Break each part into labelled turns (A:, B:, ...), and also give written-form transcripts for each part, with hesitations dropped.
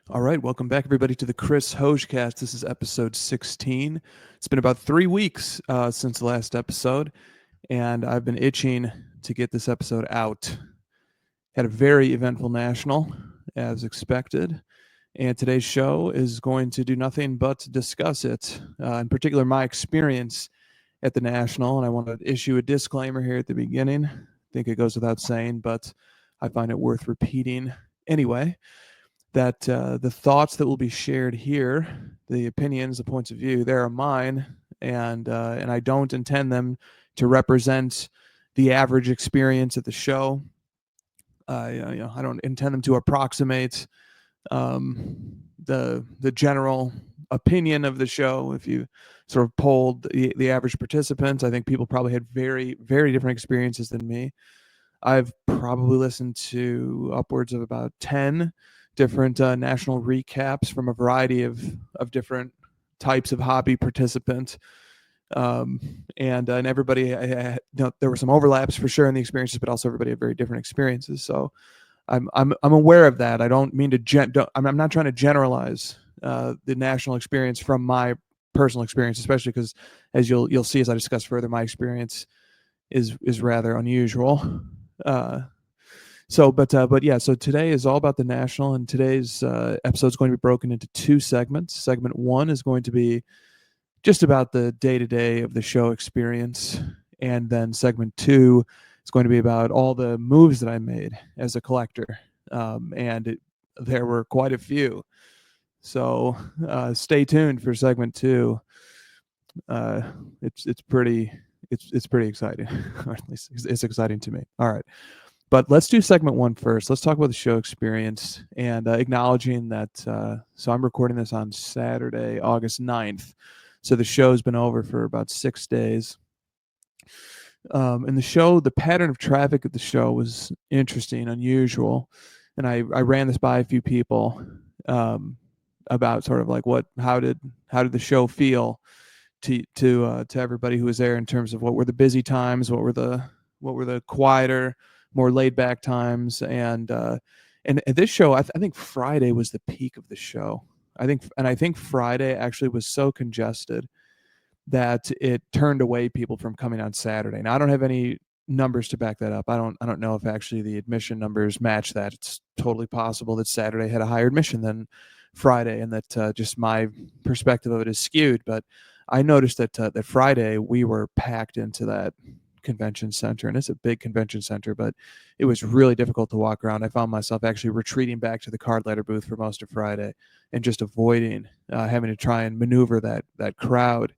A: All right, welcome back, everybody, to the HOJ-Cast. This is episode 16. It's been about 3 weeks since the last episode, and I've been itching to get this episode out. Had a very eventful national, as expected, and today's show is going to do nothing but discuss it, in particular, my experience at the national. And I want to issue a disclaimer here at the beginning. I think it goes without saying, but I find it worth repeating anyway, that the thoughts that will be shared here, the opinions, the points of view, they are mine, and I don't intend them to represent the average experience at the show. I don't intend them to approximate the general opinion of the show. If you sort of polled the average participants, I think people probably had very, very different experiences than me. I've probably listened to upwards of about 10 different national recaps from a variety of different types of hobby participants. And everybody, there were some overlaps for sure in the experiences, but also everybody had very different experiences. So I'm aware of that. I don't mean to I'm not trying to generalize the national experience from my personal experience, especially because, as you'll see as I discuss further, my experience is rather unusual. But yeah, so today is all about the national, and today's episode is going to be broken into two segments. Segment one is going to be just about the day-to-day of the show experience, and then segment two is going to be about all the moves that I made as a collector, and there were quite a few. So stay tuned for segment two. It's pretty exciting, or at least it's exciting to me. All right. But let's do segment one first. Let's talk about the show experience, and acknowledging that, so I'm recording this on Saturday, August 9th. So the show's been over for about 6 days. And the pattern of traffic at the show was interesting, unusual. And I ran this by a few people about sort of like how did the show feel to everybody who was there, in terms of what were the busy times, what were the quieter, more laid back times, and at this show, I think Friday was the peak of the show. I think Friday actually was so congested that it turned away people from coming on Saturday. Now I don't have any numbers to back that up. I don't know if actually the admission numbers match that. It's totally possible that Saturday had a higher admission than Friday, and that just my perspective of it is skewed. But I noticed that Friday we were packed into that convention center, and it's a big convention center, but it was really difficult to walk around. I found myself actually retreating back to the card letter booth for most of Friday, and just avoiding having to try and maneuver that crowd.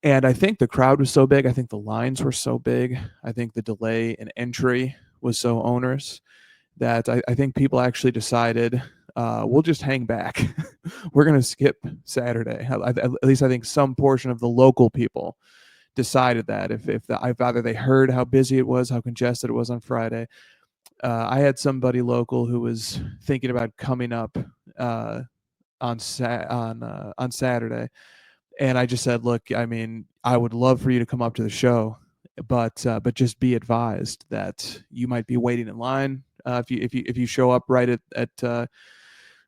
A: And I think the crowd was so big. I think the lines were so big. I think the delay in entry was so onerous that I think people actually decided, we'll just hang back. We're going to skip Saturday. At least I think some portion of the local people decided that, if either they heard how busy it was, how congested it was on Friday. I had somebody local who was thinking about coming up on Saturday, and I just said, look, I mean, I would love for you to come up to the show, but just be advised that you might be waiting in line. If you show up right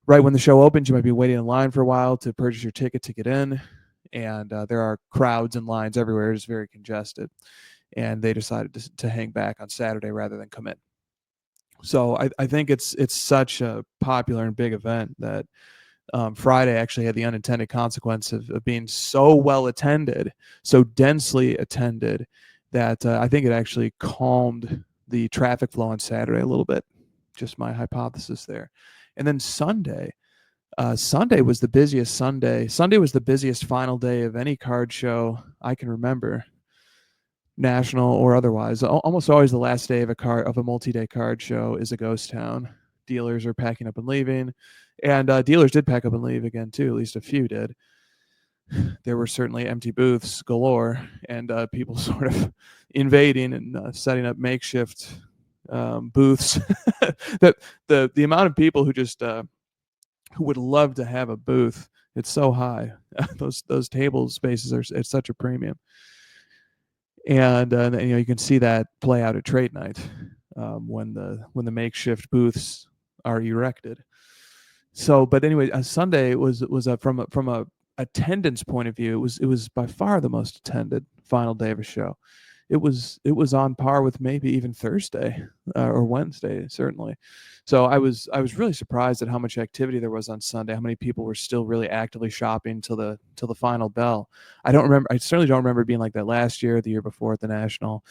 A: right when the show opens, you might be waiting in line for a while to purchase your ticket to get in. And there are crowds and lines everywhere. It's very congested, and they decided to hang back on Saturday rather than come in. So I think it's such a popular and big event that Friday actually had the unintended consequence of being so well attended, so densely attended, that I think it actually calmed the traffic flow on Saturday a little bit. Just my hypothesis there. And then Sunday was the busiest Sunday. Sunday was the busiest final day of any card show I can remember, national or otherwise. Almost always the last day of a multi-day card show is a ghost town. Dealers are packing up and leaving, and dealers did pack up and leave again too. At least a few did. There were certainly empty booths galore, and people sort of invading and setting up makeshift booths. That the amount of people who just who would love to have a booth, it's so high. Those table spaces are at such a premium, and you can see that play out at trade night when the makeshift booths are erected. So, but anyway, Sunday was from a attendance point of view, it was by far the most attended final day of a show. It was on par with maybe even Thursday or Wednesday, certainly. So I was really surprised at how much activity there was on Sunday. How many people were still really actively shopping till the final bell. I don't remember. I certainly don't remember being like that last year, the year before at the National.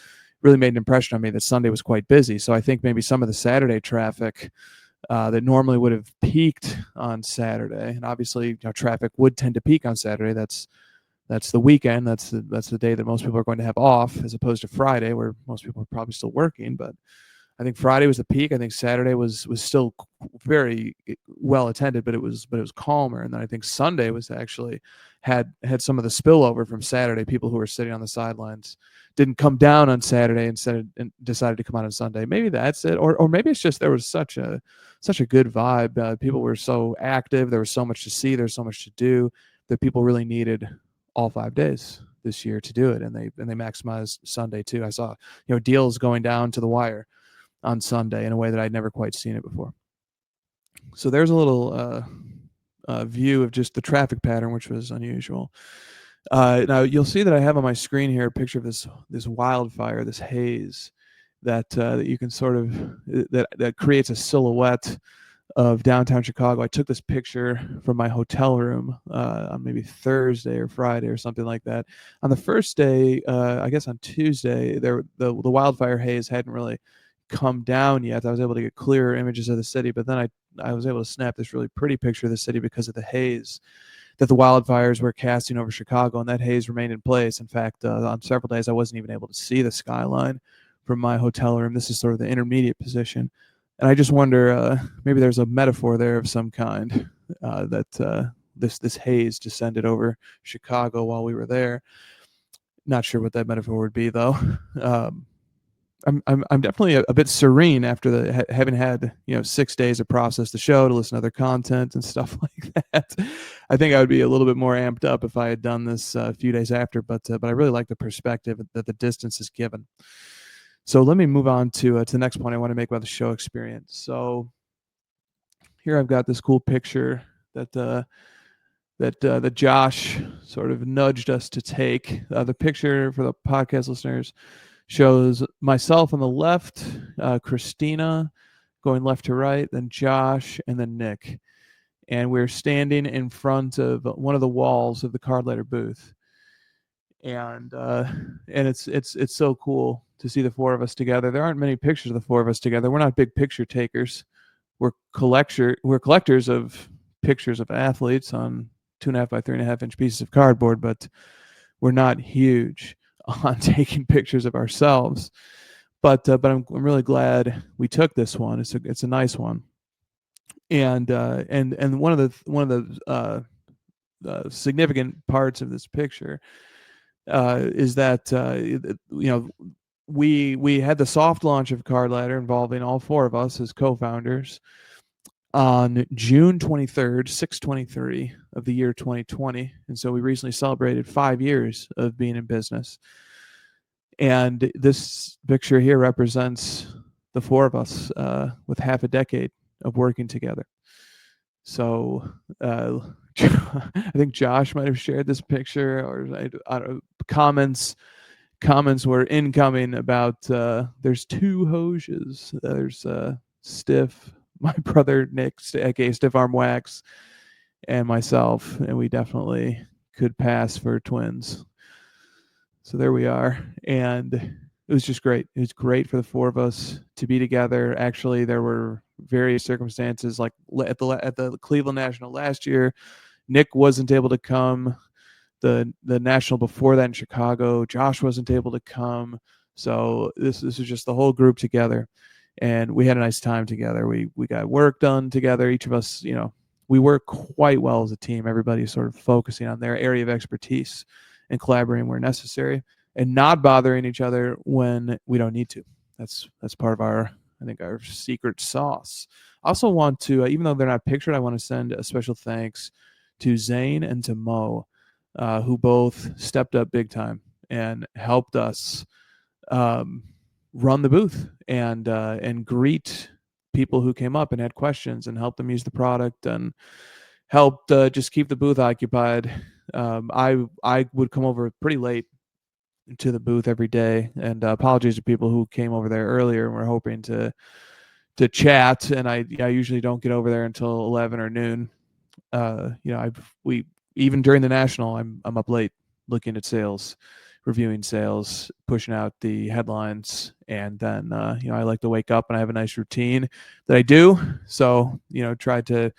A: Really made an impression on me that Sunday was quite busy. So I think maybe some of the Saturday traffic that normally would have peaked on Saturday, and obviously, traffic would tend to peak on Saturday. That's the weekend. That's the day that most people are going to have off, as opposed to Friday, where most people are probably still working. But I think Friday was the peak. I think Saturday was still very well attended, but it was calmer. And then I think Sunday was actually had some of the spillover from Saturday. People who were sitting on the sidelines didn't come down on Saturday and decided to come out on Sunday. Maybe that's it, or maybe it's just there was such a good vibe. People were so active. There was so much to see. There's so much to do that people really needed all 5 days this year to do it, and they maximized Sunday too. I saw deals going down to the wire on Sunday in a way that I'd never quite seen it before. So there's a little view of just the traffic pattern, which was unusual. Now you'll see that I have on my screen here a picture of this wildfire, this haze that you can sort of that creates a silhouette of downtown Chicago. I took this picture from my hotel room on maybe Thursday or Friday or something like that. On the first day, I guess on Tuesday, the wildfire haze hadn't really come down yet. I was able to get clearer images of the city, but then I was able to snap this really pretty picture of the city because of the haze that the wildfires were casting over Chicago, and that haze remained in place. In fact, on several days, I wasn't even able to see the skyline from my hotel room. This is sort of the intermediate position. And I just wonder, maybe there's a metaphor there of some kind that this haze descended over Chicago while we were there. Not sure what that metaphor would be, though. I'm definitely a bit serene after having had 6 days to process the show, to listen to other content and stuff like that. I think I would be a little bit more amped up if I had done this a few days after, but I really like the perspective that the distance is given. So let me move on to the next point I want to make about the show experience. So here I've got this cool picture that Josh sort of nudged us to take. The picture, for the podcast listeners, shows myself on the left, Christina going left to right, then Josh, and then Nick. And we're standing in front of one of the walls of the card letter booth. And it's so cool to see the four of us together. There aren't many pictures of the four of us together. We're not big picture takers. We're collectors of pictures of athletes on 2.5 by 3.5 inch pieces of cardboard, but we're not huge on taking pictures of ourselves. But I'm really glad we took this one. It's a nice one. And one of the significant parts of this picture is that we had the soft launch of Card Ladder involving all four of us as co-founders on June 23rd, 6/23 of the year 2020. And so we recently celebrated 5 years of being in business. And this picture here represents the four of us with half a decade of working together. So I think Josh might have shared this picture, or comments were incoming about there's two Hojes. There's Stiff, my brother Nick, aka Stiff Arm Wax, and myself, and we definitely could pass for twins. So there we are, and it was just great. It was great for the four of us to be together. Actually, there were various circumstances, like at the Cleveland National last year, Nick wasn't able to come. The National before that in Chicago, Josh wasn't able to come. So this was just the whole group together, and we had a nice time together. We got work done together. Each of us, we work quite well as a team. Everybody's sort of focusing on their area of expertise and collaborating where necessary, and not bothering each other when we don't need to. That's part of our secret sauce. I also want to, even though they're not pictured, I want to send a special thanks to Zane and to Mo, who both stepped up big time and helped us run the booth and greet people who came up and had questions and helped them use the product and helped just keep the booth occupied. I would come over pretty late to the booth every day, and apologies to people who came over there earlier and were hoping to chat, and I usually don't get over there until 11 or noon. We even during the national, I'm up late looking at sales, reviewing sales, pushing out the headlines, and then I like to wake up and I have a nice routine that I do. So try to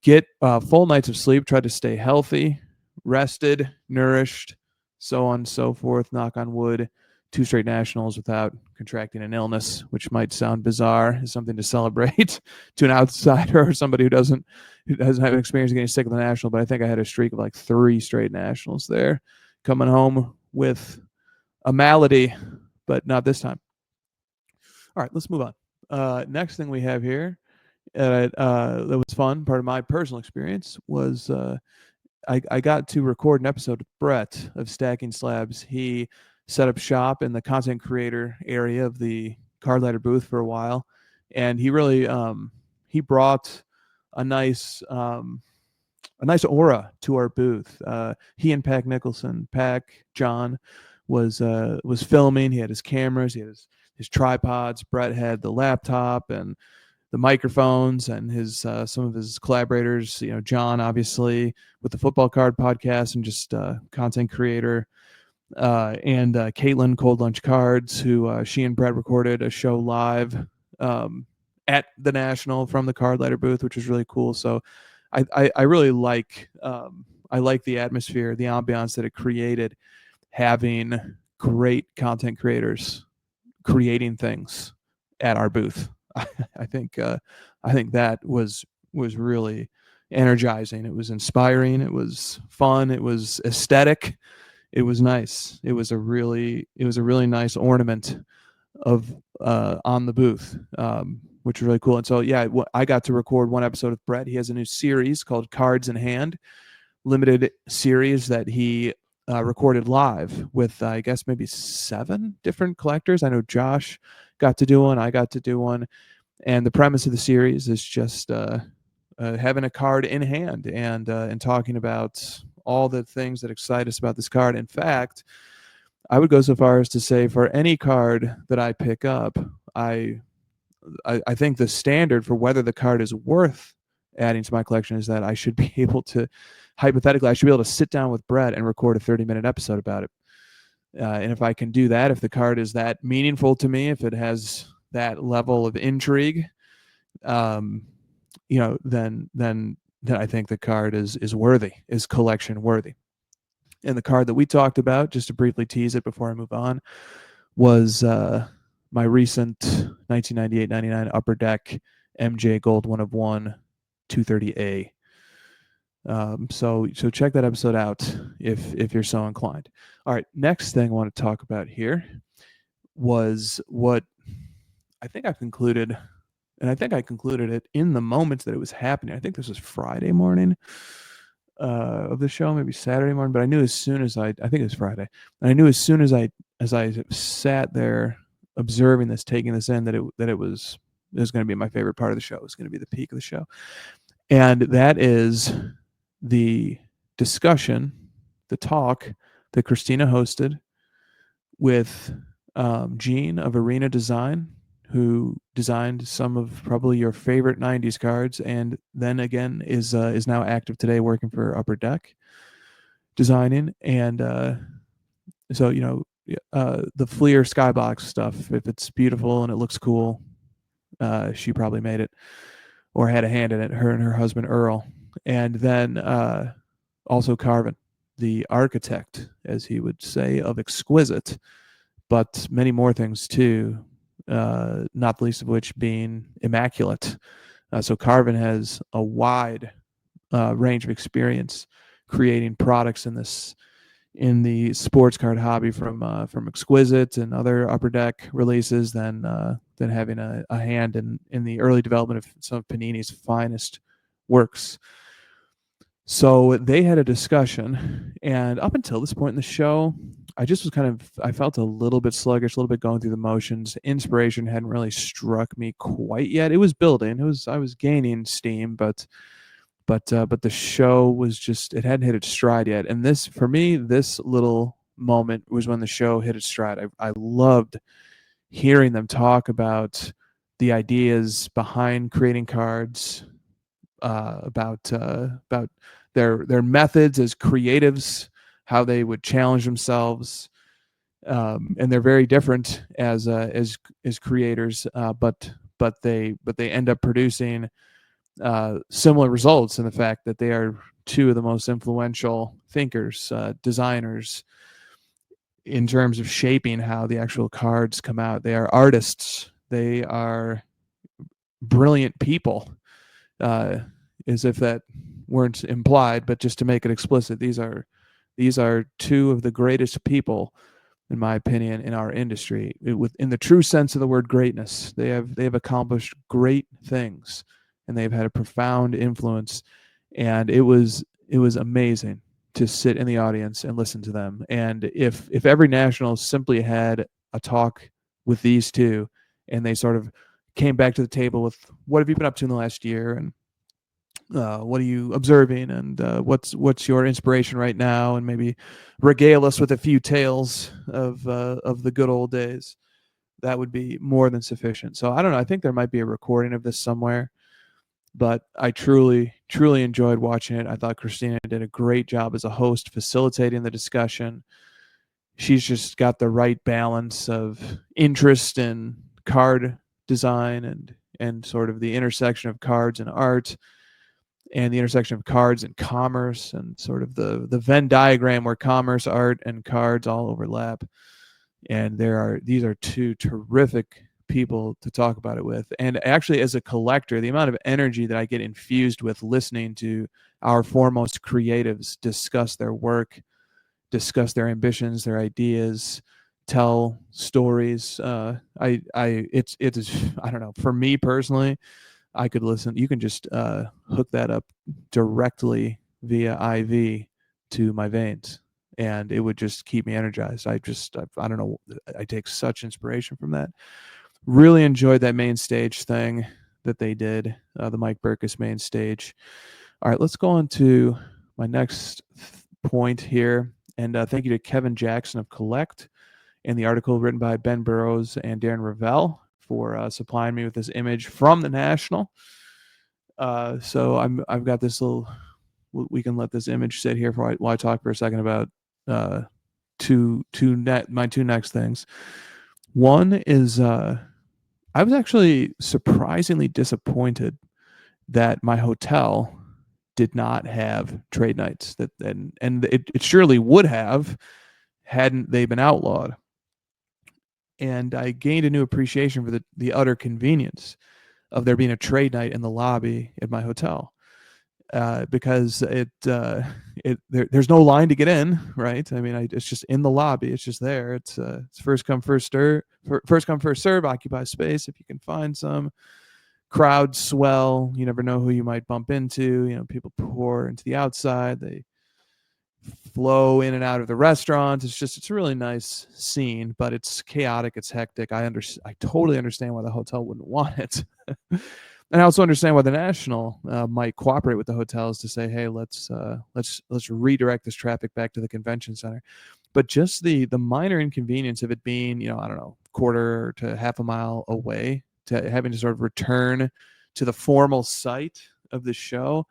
A: get full nights of sleep, try to stay healthy, rested, nourished, so on and so forth. Knock on wood. 2 straight nationals without contracting an illness, which might sound bizarre, is something to celebrate to an outsider or somebody who doesn't have an experience of getting sick of the national. But I think I had a streak of like 3 straight nationals there, coming home with a malady, but not this time. All right, let's move on. Next thing we have here that was fun, part of my personal experience, was I got to record an episode with Brett of Stacking Slabs. He set up shop in the content creator area of the card ladder booth for a while, and he really he brought a nice aura to our booth. He and John was filming. He had his cameras, he had his tripods. Brett had the laptop and the microphones, and his some of his collaborators, John obviously with the Football Card podcast and just content creator, and Caitlin Cold Lunch Cards, who she and Brett recorded a show live at the National from the card ladder booth, which was really cool. So I really like the atmosphere, the ambiance that it created, having great content creators creating things at our booth. I think that was really energizing. It was inspiring. It was fun. It was aesthetic. It was nice. It was a really nice ornament of on the booth, which was really cool. And so I got to record one episode with Brett. He has a new series called Cards in Hand, limited series that he recorded live with I guess maybe 7 different collectors. I know Josh got to do one. I got to do one. And the premise of the series is just having a card in hand and talking about all the things that excite us about this card. In fact, I would go so far as to say for any card that I pick up, I think the standard for whether the card is worth adding to my collection is that I should be able to, hypothetically, I should be able to sit down with Brett and record a 30-minute episode about it. And if I can do that, if the card is that meaningful to me, if it has that level of intrigue, then I think the card is worthy, is collection worthy. And the card that we talked about, just to briefly tease it before I move on, was my recent 1998-99 Upper Deck MJ Gold 1 of 1 230A. So check that episode out if you're so inclined. All right, next thing I want to talk about here was what I think I've concluded, and I think I concluded it in the moment that it was happening. I think this was Friday morning of the show, maybe Saturday morning, but I knew as soon as I think it was Friday, and I knew as soon as I sat there observing this, taking this in, that it was going to be my favorite part of the show. It was going to be the peak of the show, and that is the discussion, the talk that Christina hosted with Gene of Arena Design, who designed some of probably your favorite 90s cards, and then again is now active today working for Upper Deck designing. And so the Fleer Skybox stuff, if it's beautiful and it looks cool, she probably made it or had a hand in it, her and her husband Earl. And then also Carvin, the architect, as he would say, of exquisite, but many more things too, not the least of which being immaculate. So Carvin has a wide range of experience creating products in the sports card hobby, from exquisite and other Upper Deck releases, than having a hand in the early development of some of Panini's finest works. So they had a discussion, and up until this point in the show, I just was I felt a little bit sluggish, a little bit going through the motions. Inspiration hadn't really struck me quite yet. It was building. I was gaining steam, but the show was just, it hadn't hit its stride yet. And this, for me, this little moment was when the show hit its stride. I loved hearing them talk about the ideas behind creating cards, about their methods as creatives, how they would challenge themselves, and they're very different as creators, but they end up producing similar results in the fact that they are two of the most influential thinkers, designers, in terms of shaping how the actual cards come out. They are artists. They are brilliant people, as if that weren't implied, but just to make it explicit, these are two of the greatest people, in my opinion, in our industry. In the true sense of the word greatness, they have accomplished great things, and they've had a profound influence. And it was amazing to sit in the audience and listen to them. And if every national simply had a talk with these two, and they sort of came back to the table with, what have you been up to in the last year, and what are you observing, and what's your inspiration right now, and maybe regale us with a few tales of the good old days, that would be more than sufficient. So I don't know. I think there might be a recording of this somewhere, but I truly, truly enjoyed watching it. I thought Christina did a great job as a host, facilitating the discussion. She's just got the right balance of interest in card design and sort of the intersection of cards and art, and the intersection of cards and commerce, and sort of the Venn diagram where commerce, art, and cards all overlap. And these are two terrific people to talk about it with. And actually, as a collector, the amount of energy that I get infused with listening to our foremost creatives discuss their work, discuss their ambitions, their ideas, tell stories. It's I don't know. For me personally, I could listen. You can just hook that up directly via IV to my veins, and it would just keep me energized. I don't know. I take such inspiration from that. Really enjoyed that main stage thing that they did, the Mike Burkus main stage. All right, let's go on to my next point here. And thank you to Kevin Jackson of Collect and the article written by Ben Burrows and Darren Ravel for supplying me with this image from the National. So I've got this little. We can let this image sit here while I talk for a second about my two next things. One is I was actually surprisingly disappointed that my hotel did not have trade nights, and it surely would have, hadn't they been outlawed. And I gained a new appreciation for the utter convenience of there being a trade night in the lobby at my hotel, because there's no line to get in, right? I mean, it's just in the lobby. It's just there. It's first come first serve. Occupy space if you can find some. Crowds swell. You never know who you might bump into. People pour into the outside. They flow in and out of the restaurant. It's a really nice scene, but it's chaotic. It's hectic. I totally understand why the hotel wouldn't want it. And I also understand why the National might cooperate with the hotels to say, hey, let's redirect this traffic back to the convention center. But just the minor inconvenience of it being, I don't know, quarter to half a mile away, to having to sort of return to the formal site of the show,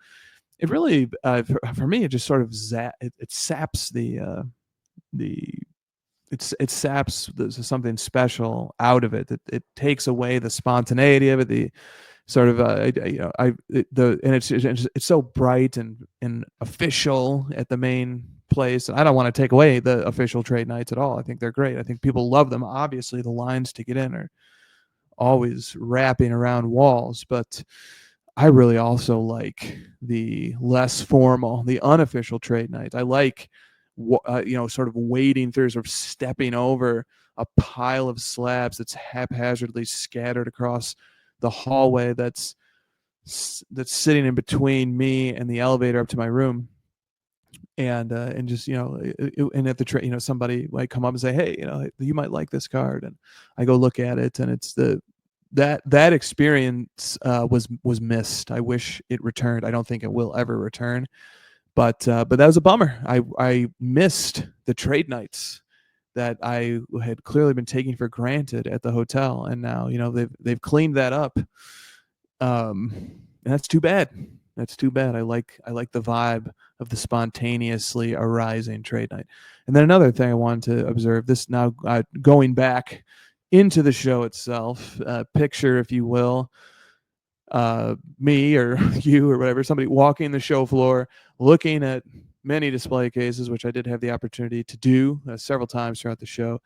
A: it really, for me, it just sort of it saps it saps something special out of it. It takes away the spontaneity of it, the sort of and it's so bright and official at the main place. I don't want to take away the official trade nights at all. I think they're great. I think people love them. Obviously, the lines to get in are always wrapping around walls, but I really also like the less formal, the unofficial trade nights. I like, sort of wading through, sort of stepping over a pile of slabs that's haphazardly scattered across the hallway. That's that's sitting in between me and the elevator up to my room. And just and at the somebody might come up and say, hey, you might like this card, and I go look at it, and it's that experience was missed. I wish it returned. I don't think it will ever return, but that was a bummer. I missed the trade nights that I had clearly been taking for granted at the hotel, and now they've cleaned that up. And that's too bad. That's too bad. I like the vibe of the spontaneously arising trade night. And then another thing I wanted to observe, this now going back into the show itself, picture, if you will, me or you or whatever, somebody walking the show floor, looking at many display cases, which I did have the opportunity to do several times throughout the show.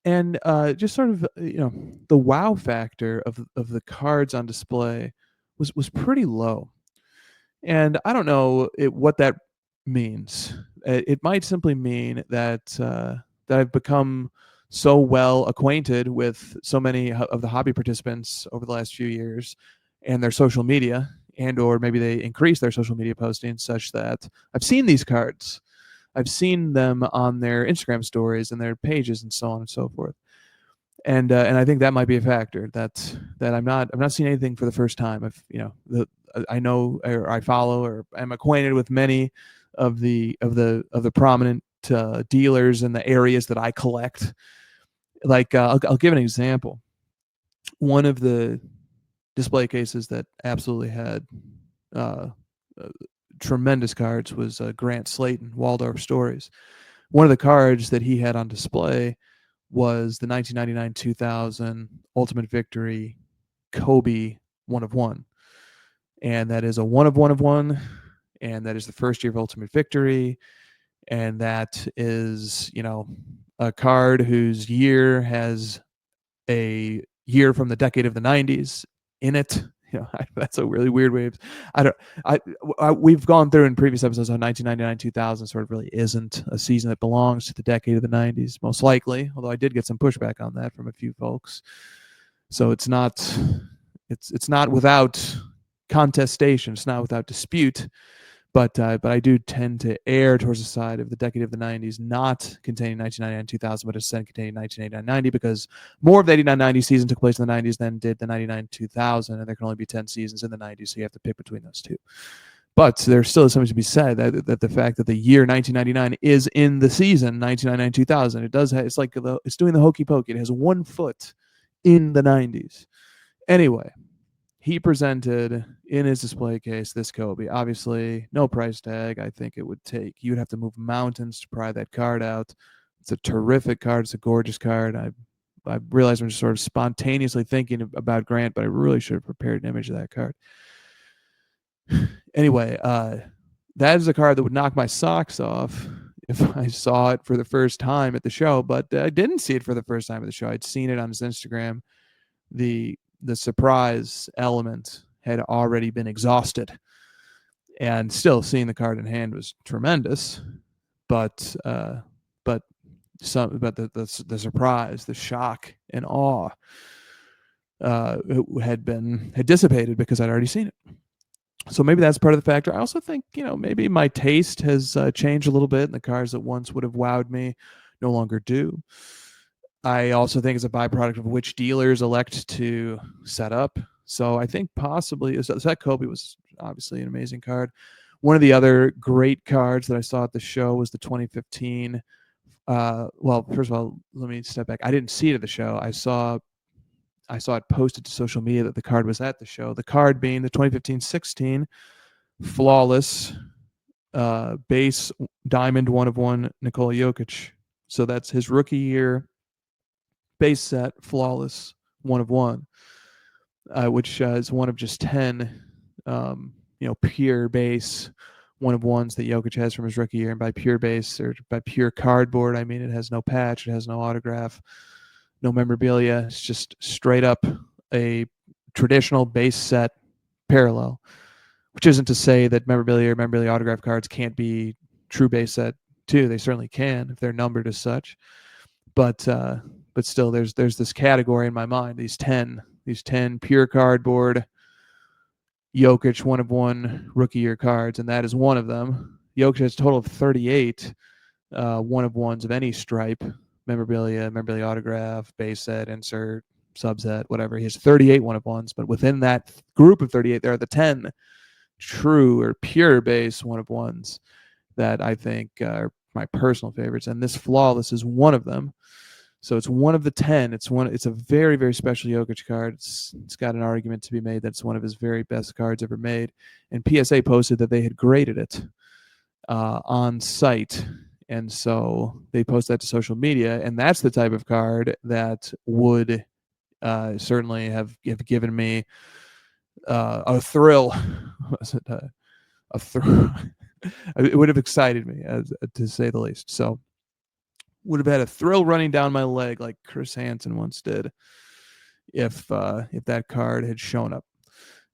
A: And just sort of, the wow factor of the cards on display was pretty low. And I don't know what that means. It might simply mean that I've become so well acquainted with so many of the hobby participants over the last few years and their social media, and or maybe they increase their social media posting such that I've seen these cards. I've seen them on their Instagram stories and their pages and so on and so forth. And I think that might be a factor that I'm not seeing anything for the first time. I know, or I follow, or I'm acquainted with many of the prominent dealers in the areas that I collect. Like I'll give an example. One of the display cases that absolutely had uh, tremendous cards was Grant Slayton, Waldorf Stories. One of the cards that he had on display was the 1999-2000 Ultimate Victory Kobe 1/1. And that is a 1/1/1, and that is the first year of Ultimate Victory. And that is, a card whose year has a year from the decade of the 90s in it. That's a really weird way of, we've gone through in previous episodes how 1999-2000 sort of really isn't a season that belongs to the decade of the 90s, most likely, although I did get some pushback on that from a few folks. So it's not without contestation, it's not without dispute, but I do tend to err towards the side of the decade of the 90s not containing 1999-2000, but instead containing 1989-90, because more of the 89-90 season took place in the 90s than did the 99-2000, and there can only be 10 seasons in the 90s, so you have to pick between those two. But there still is something to be said that the fact that the year 1999 is in the season 1999-2000, it's like it's doing the hokey pokey. It has one foot in the 90s. Anyway, he presented in his display case this Kobe. Obviously, no price tag. I think it would take, you'd have to move mountains to pry that card out. It's a terrific card. It's a gorgeous card. I realize I'm just sort of spontaneously thinking about Grant, but I really should have prepared an image of that card. Anyway, that is a card that would knock my socks off if I saw it for the first time at the show, but I didn't see it for the first time at the show. I'd seen it on his Instagram. The surprise element had already been exhausted, and still seeing the card in hand was tremendous, but the surprise, the shock and awe had dissipated because I'd already seen it. So maybe that's part of the factor. I also think, maybe my taste has changed a little bit, and the cars that once would have wowed me no longer do. I also think it's a byproduct of which dealers elect to set up. So I think possibly that Kobe was obviously an amazing card. One of the other great cards that I saw at the show was the 2015. Well, first of all, let me step back. I didn't see it at the show. I saw it posted to social media that the card was at the show. The card being the 2015-16 flawless base diamond 1/1 Nikola Jokic. So that's his rookie year base set flawless 1/1, which is one of just 10 pure base 1/1s that Jokic has from his rookie year. And by pure base, or by pure cardboard, I mean it has no patch, it has no autograph, no memorabilia. It's just straight up a traditional base set parallel, which isn't to say that memorabilia autograph cards can't be true base set too. They certainly can if they're numbered as such. But still, there's this category in my mind, these 10 pure cardboard Jokic 1 of 1 rookie year cards, and that is one of them. Jokic has a total of 38 1 of 1s of any stripe, memorabilia autograph, base set, insert, subset, whatever. He has 38 1 of 1s, but within that group of 38, there are the 10 true or pure base 1 of 1s that I think are my personal favorites, and this flawless is one of them. So it's one of the 10. It's a very, very special Jokic card. It's got an argument to be made that it's one of his very best cards ever made. And PSA posted that they had graded it on site. And so they post that to social media. And that's the type of card that would certainly have given me a thrill. Was it a thrill? It would have excited me, to say the least. So would have had a thrill running down my leg like Chris Hansen once did if that card had shown up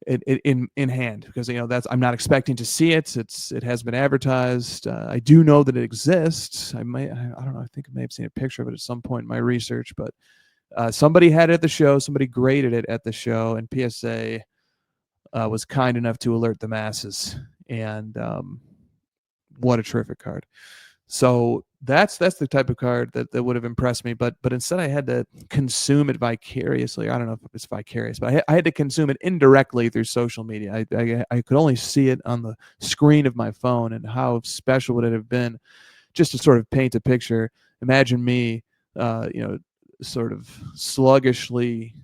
A: in hand, because that's, I'm not expecting to see it. It has been advertised. I do know that it exists. I don't know. I think I may have seen a picture of it at some point in my research, but somebody had it at the show. Somebody graded it at the show, and PSA was kind enough to alert the masses. And what a terrific card. So that's the type of card that would have impressed me, but instead I had to consume it vicariously. I don't know if it's vicarious, but I had to consume it indirectly through social media. I could only see it on the screen of my phone, and how special would it have been just to sort of paint a picture. Imagine me, sort of sluggishly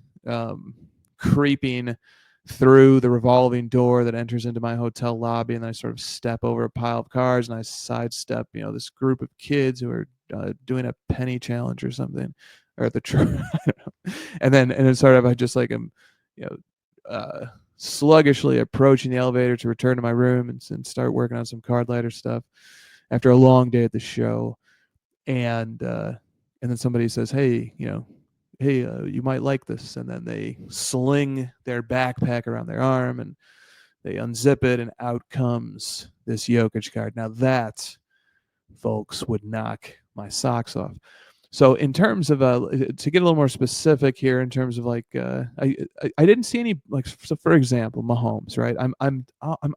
A: creeping through the revolving door that enters into my hotel lobby, and then I sort of step over a pile of cars, and I sidestep, this group of kids who are doing a penny challenge or something, or at the I don't know. And then sort of I just like am, sluggishly approaching the elevator to return to my room and start working on some card lighter stuff after a long day at the show, and then somebody says, "Hey, you might like this," and then they sling their backpack around their arm and they unzip it, and out comes this Jokic card. Now that, folks, would knock my socks off. So in terms of to get a little more specific here, in terms of like I didn't see any, like, so for example, Mahomes, right? I'm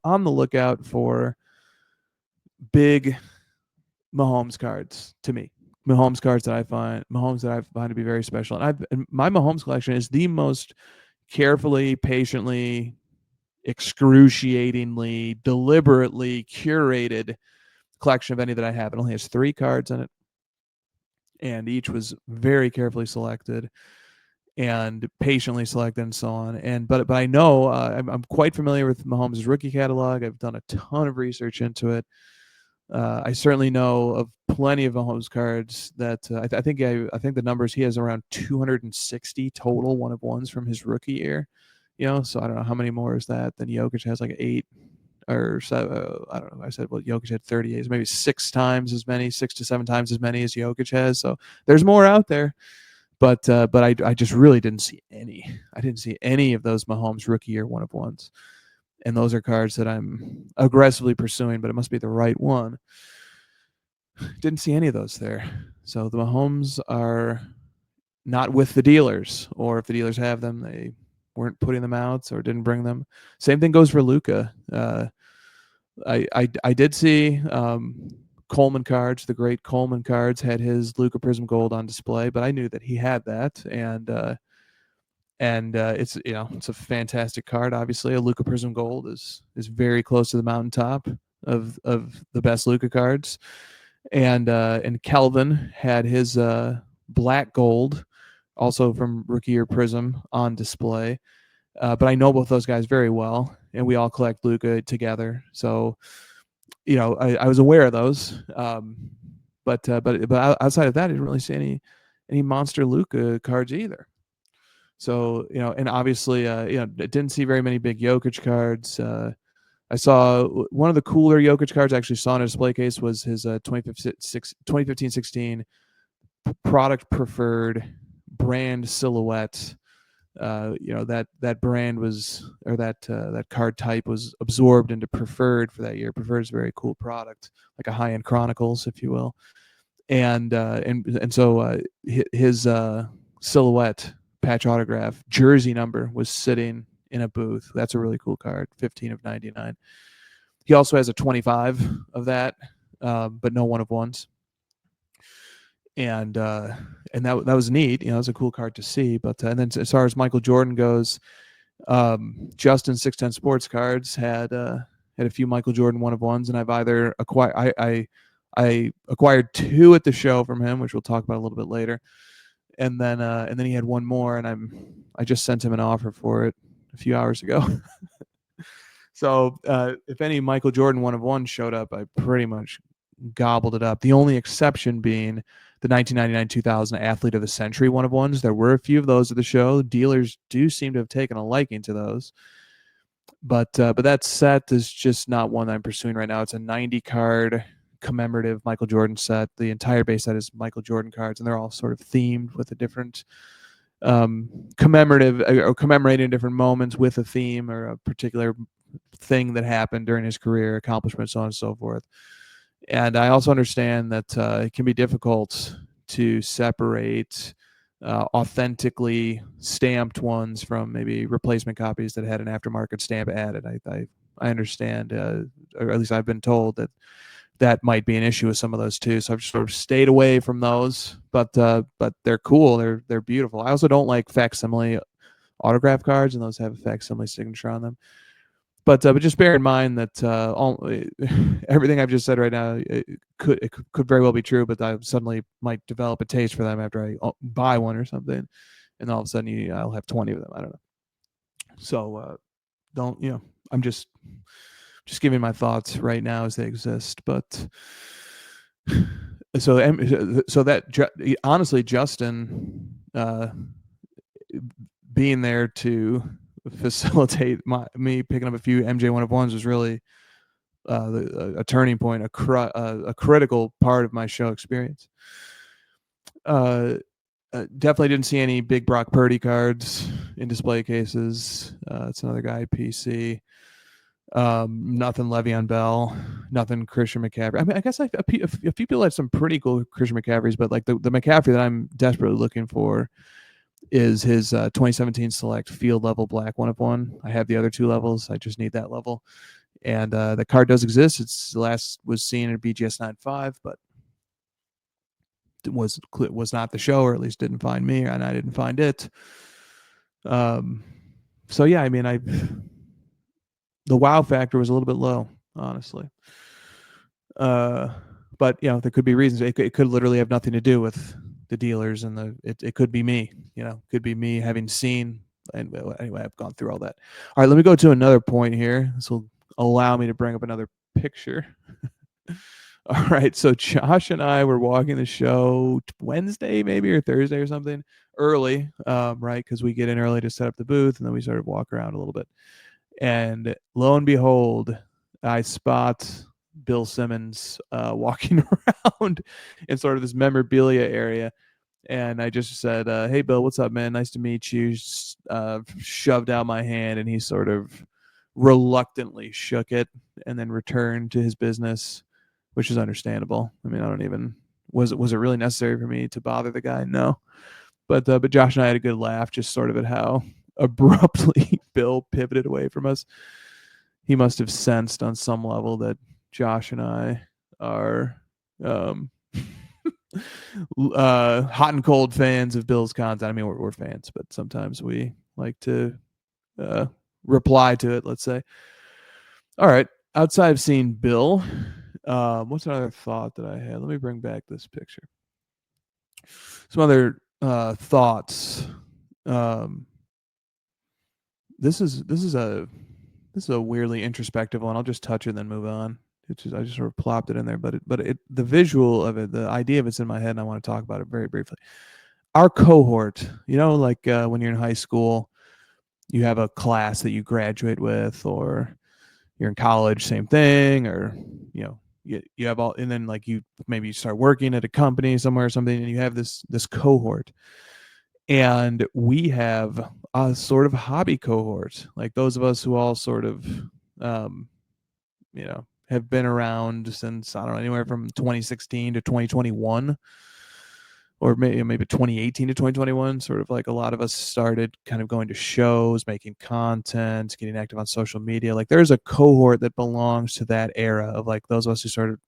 A: on the lookout for big Mahomes cards. To me, Mahomes cards that I find to be very special, and my Mahomes collection is the most carefully, patiently, excruciatingly, deliberately curated collection of any that I have. It only has 3 cards in it, and each was very carefully selected and patiently selected, and so on. And but I know I'm quite familiar with Mahomes' rookie catalog. I've done a ton of research into it. I certainly know of plenty of Mahomes cards that I think the numbers, he has around 260 total 1 of 1s from his rookie year. So I don't know how many more is that than Jokic has, like 8 or 7. I don't know. I said, well, Jokic had 38, maybe 6 to 7 times as many as Jokic has. So there's more out there. But I just really didn't see any. I didn't see any of those Mahomes rookie year 1 of 1s. And those are cards that I'm aggressively pursuing, but it must be the right one. Didn't see any of those there. So the Mahomes are not with the dealers, or if the dealers have them, they weren't putting them out or didn't bring them. Same thing goes for Luka. I did see Coleman cards. The great Coleman cards had his Luka Prism Gold on display, but I knew that he had that, and it's it's a fantastic card. Obviously, a Luka Prism Gold is very close to the mountaintop of the best Luka cards, and Kelvin had his black gold, also from rookie year Prism, on display. But I know both those guys very well, and we all collect Luka together. So I was aware of those, but outside of that, I didn't really see any monster Luka cards either. So, and obviously, didn't see very many big Jokic cards. I saw one of the cooler Jokic cards I actually saw in a display case was his 2015-16 product preferred brand silhouette. That brand was, or that card type was absorbed into preferred for that year. Preferred is a very cool product, like a high-end Chronicles, if you will. And so his silhouette patch autograph jersey number was sitting in a booth. That's a really cool card, 15 of 99. He also has a 25 of that, but no 1-of-1s. And that was neat. It was a cool card to see. But and then as far as Michael Jordan goes, Justin 610 Sports Cards had a few Michael Jordan 1-of-1s, and I've either acquired I acquired 2 at the show from him, which we'll talk about a little bit later, and then he had one more, and I just sent him an offer for it a few hours ago. So if any Michael Jordan 1-of-1 showed up, I pretty much gobbled it up. The only exception being the 1999-2000 Athlete of the Century 1-of-1s. There were a few of those at the show. Dealers do seem to have taken a liking to those. But that set is just not one that I'm pursuing right now. It's a 90 card commemorative Michael Jordan set. The entire base set is Michael Jordan cards, and they're all sort of themed with a different commemorative or commemorating different moments with a theme or a particular thing that happened during his career, accomplishments, so on and so forth. And I also understand that it can be difficult to separate authentically stamped ones from maybe replacement copies that had an aftermarket stamp added. I understand, or at least I've been told that might be an issue with some of those too. So I've just sort of stayed away from those. But they're cool. They're beautiful. I also don't like facsimile autograph cards, and those have a facsimile signature on them. But just bear in mind that everything I've just said right now it could very well be true, but I suddenly might develop a taste for them after I buy one or something, and all of a sudden I'll have 20 of them. I don't know. So don't I'm just giving my thoughts right now as they exist. But so that honestly, Justin being there to facilitate me picking up a few MJ 1-of-1s was really a turning point, a critical part of my show experience. Definitely didn't see any big Brock Purdy cards in display cases. It's another guy, PC. Nothing Le'Veon Bell, nothing Christian McCaffrey. I mean, I guess a few people had some pretty cool Christian McCaffreys, but like the McCaffrey that I'm desperately looking for is his 2017 Select Field Level Black 1-of-1. I have the other 2 levels. I just need that level. And the card does exist. It's last was seen at BGS 9.5, but it was not the show, or at least didn't find me, and I didn't find it. So yeah, I mean, the wow factor was a little bit low, honestly. But there could be reasons. It could literally have nothing to do with the dealers, and it could be me. Could be me having seen. And anyway, I've gone through all that. All right, let me go to another point here. This will allow me to bring up another picture. All right, so Josh and I were walking the show Wednesday, maybe, or Thursday or something, early, right? Because we get in early to set up the booth, and then we sort of walk around a little bit. And lo and behold, I spot Bill Simmons walking around in sort of this memorabilia area. And I just said, hey, Bill, what's up, man? Nice to meet you. Shoved out my hand, and he sort of reluctantly shook it and then returned to his business, which is understandable. I mean, was it really necessary for me to bother the guy? No. But Josh and I had a good laugh, just sort of at how abruptly Bill pivoted away from us. He must have sensed on some level that Josh and I are hot and cold fans of Bill's content. I mean, we're fans, but sometimes we like to reply to it, let's say. All right. Outside of seeing Bill, what's another thought that I had? Let me bring back this picture. Some other thoughts. This is a weirdly introspective one. I'll just touch it and then move on. I just sort of plopped it in there, but the visual of it, the idea of it's in my head, and I want to talk about it very briefly. Our cohort, like when you're in high school, you have a class that you graduate with, or you're in college, same thing, or you have all, and then like you start working at a company somewhere or something, and you have this cohort. And we have a sort of hobby cohort, like those of us who all sort of, have been around since, I don't know, anywhere from 2016 to 2021. or maybe 2018 to 2021, sort of like a lot of us started kind of going to shows, making content, getting active on social media. Like there's a cohort that belongs to that era of like those of us who sort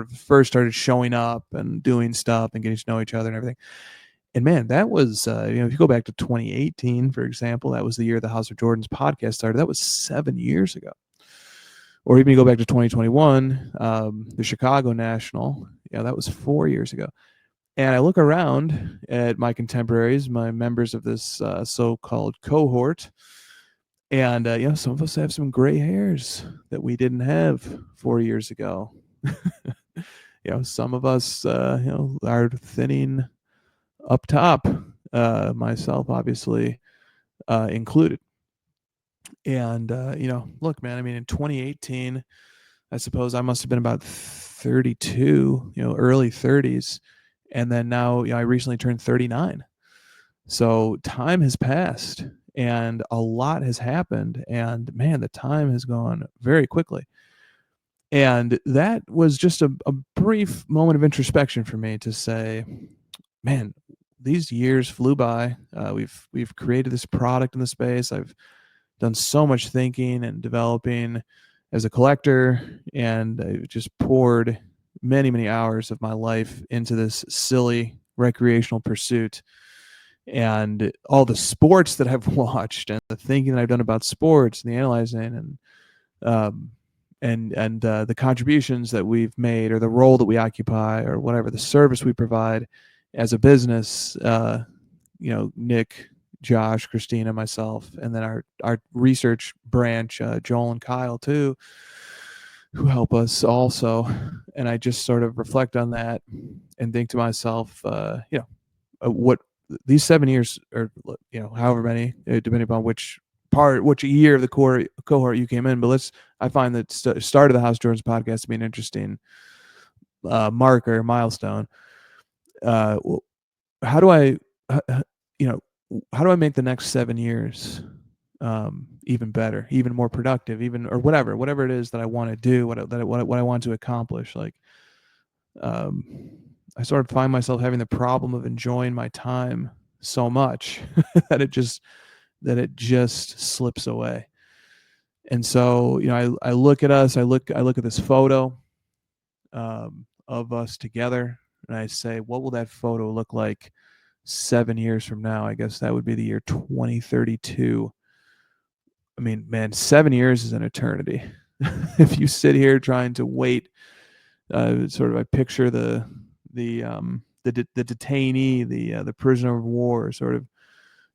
A: of first started showing up and doing stuff and getting to know each other and everything. And man, that was, if you go back to 2018, for example, that was the year the House of Jordan's podcast started. That was 7 years ago. Or even you go back to 2021, the Chicago National, that was 4 years ago. And I look around at my contemporaries, my members of this so-called cohort, and some of us have some gray hairs that we didn't have 4 years ago. Some of us, are thinning up top, myself obviously included. And look, man, I mean, in 2018, I suppose I must have been about 32, early 30s, and then now I recently turned 39. So time has passed and a lot has happened, and man, the time has gone very quickly. And that was just a brief moment of introspection for me to say, man, these years flew by. We've created this product in the space. I've done so much thinking and developing as a collector, and I've just poured many, many hours of my life into this silly recreational pursuit. And all the sports that I've watched and the thinking that I've done about sports and the analyzing and the contributions that we've made, or the role that we occupy, or whatever the service we provide as a business, Nick, Josh, Christina, myself, and then our research branch, Joel and Kyle too, who help us also. And I just sort of reflect on that and think to myself, what these 7 years, or however many, depending upon which year of the cohort you came in. But I find that start of the House Jordan's podcast to be an interesting milestone. How do I make the next 7 years even better, even more productive, or whatever it is that I want to do, what I want to accomplish? Like, I sort of find myself having the problem of enjoying my time so much that it just slips away. And so, I look at us, I look at this photo of us together, and I say, what will that photo look like 7 years from now? I guess that would be the year 2032. I mean, man, 7 years is an eternity. If you sit here trying to wait, I picture the detainee, the prisoner of war, sort of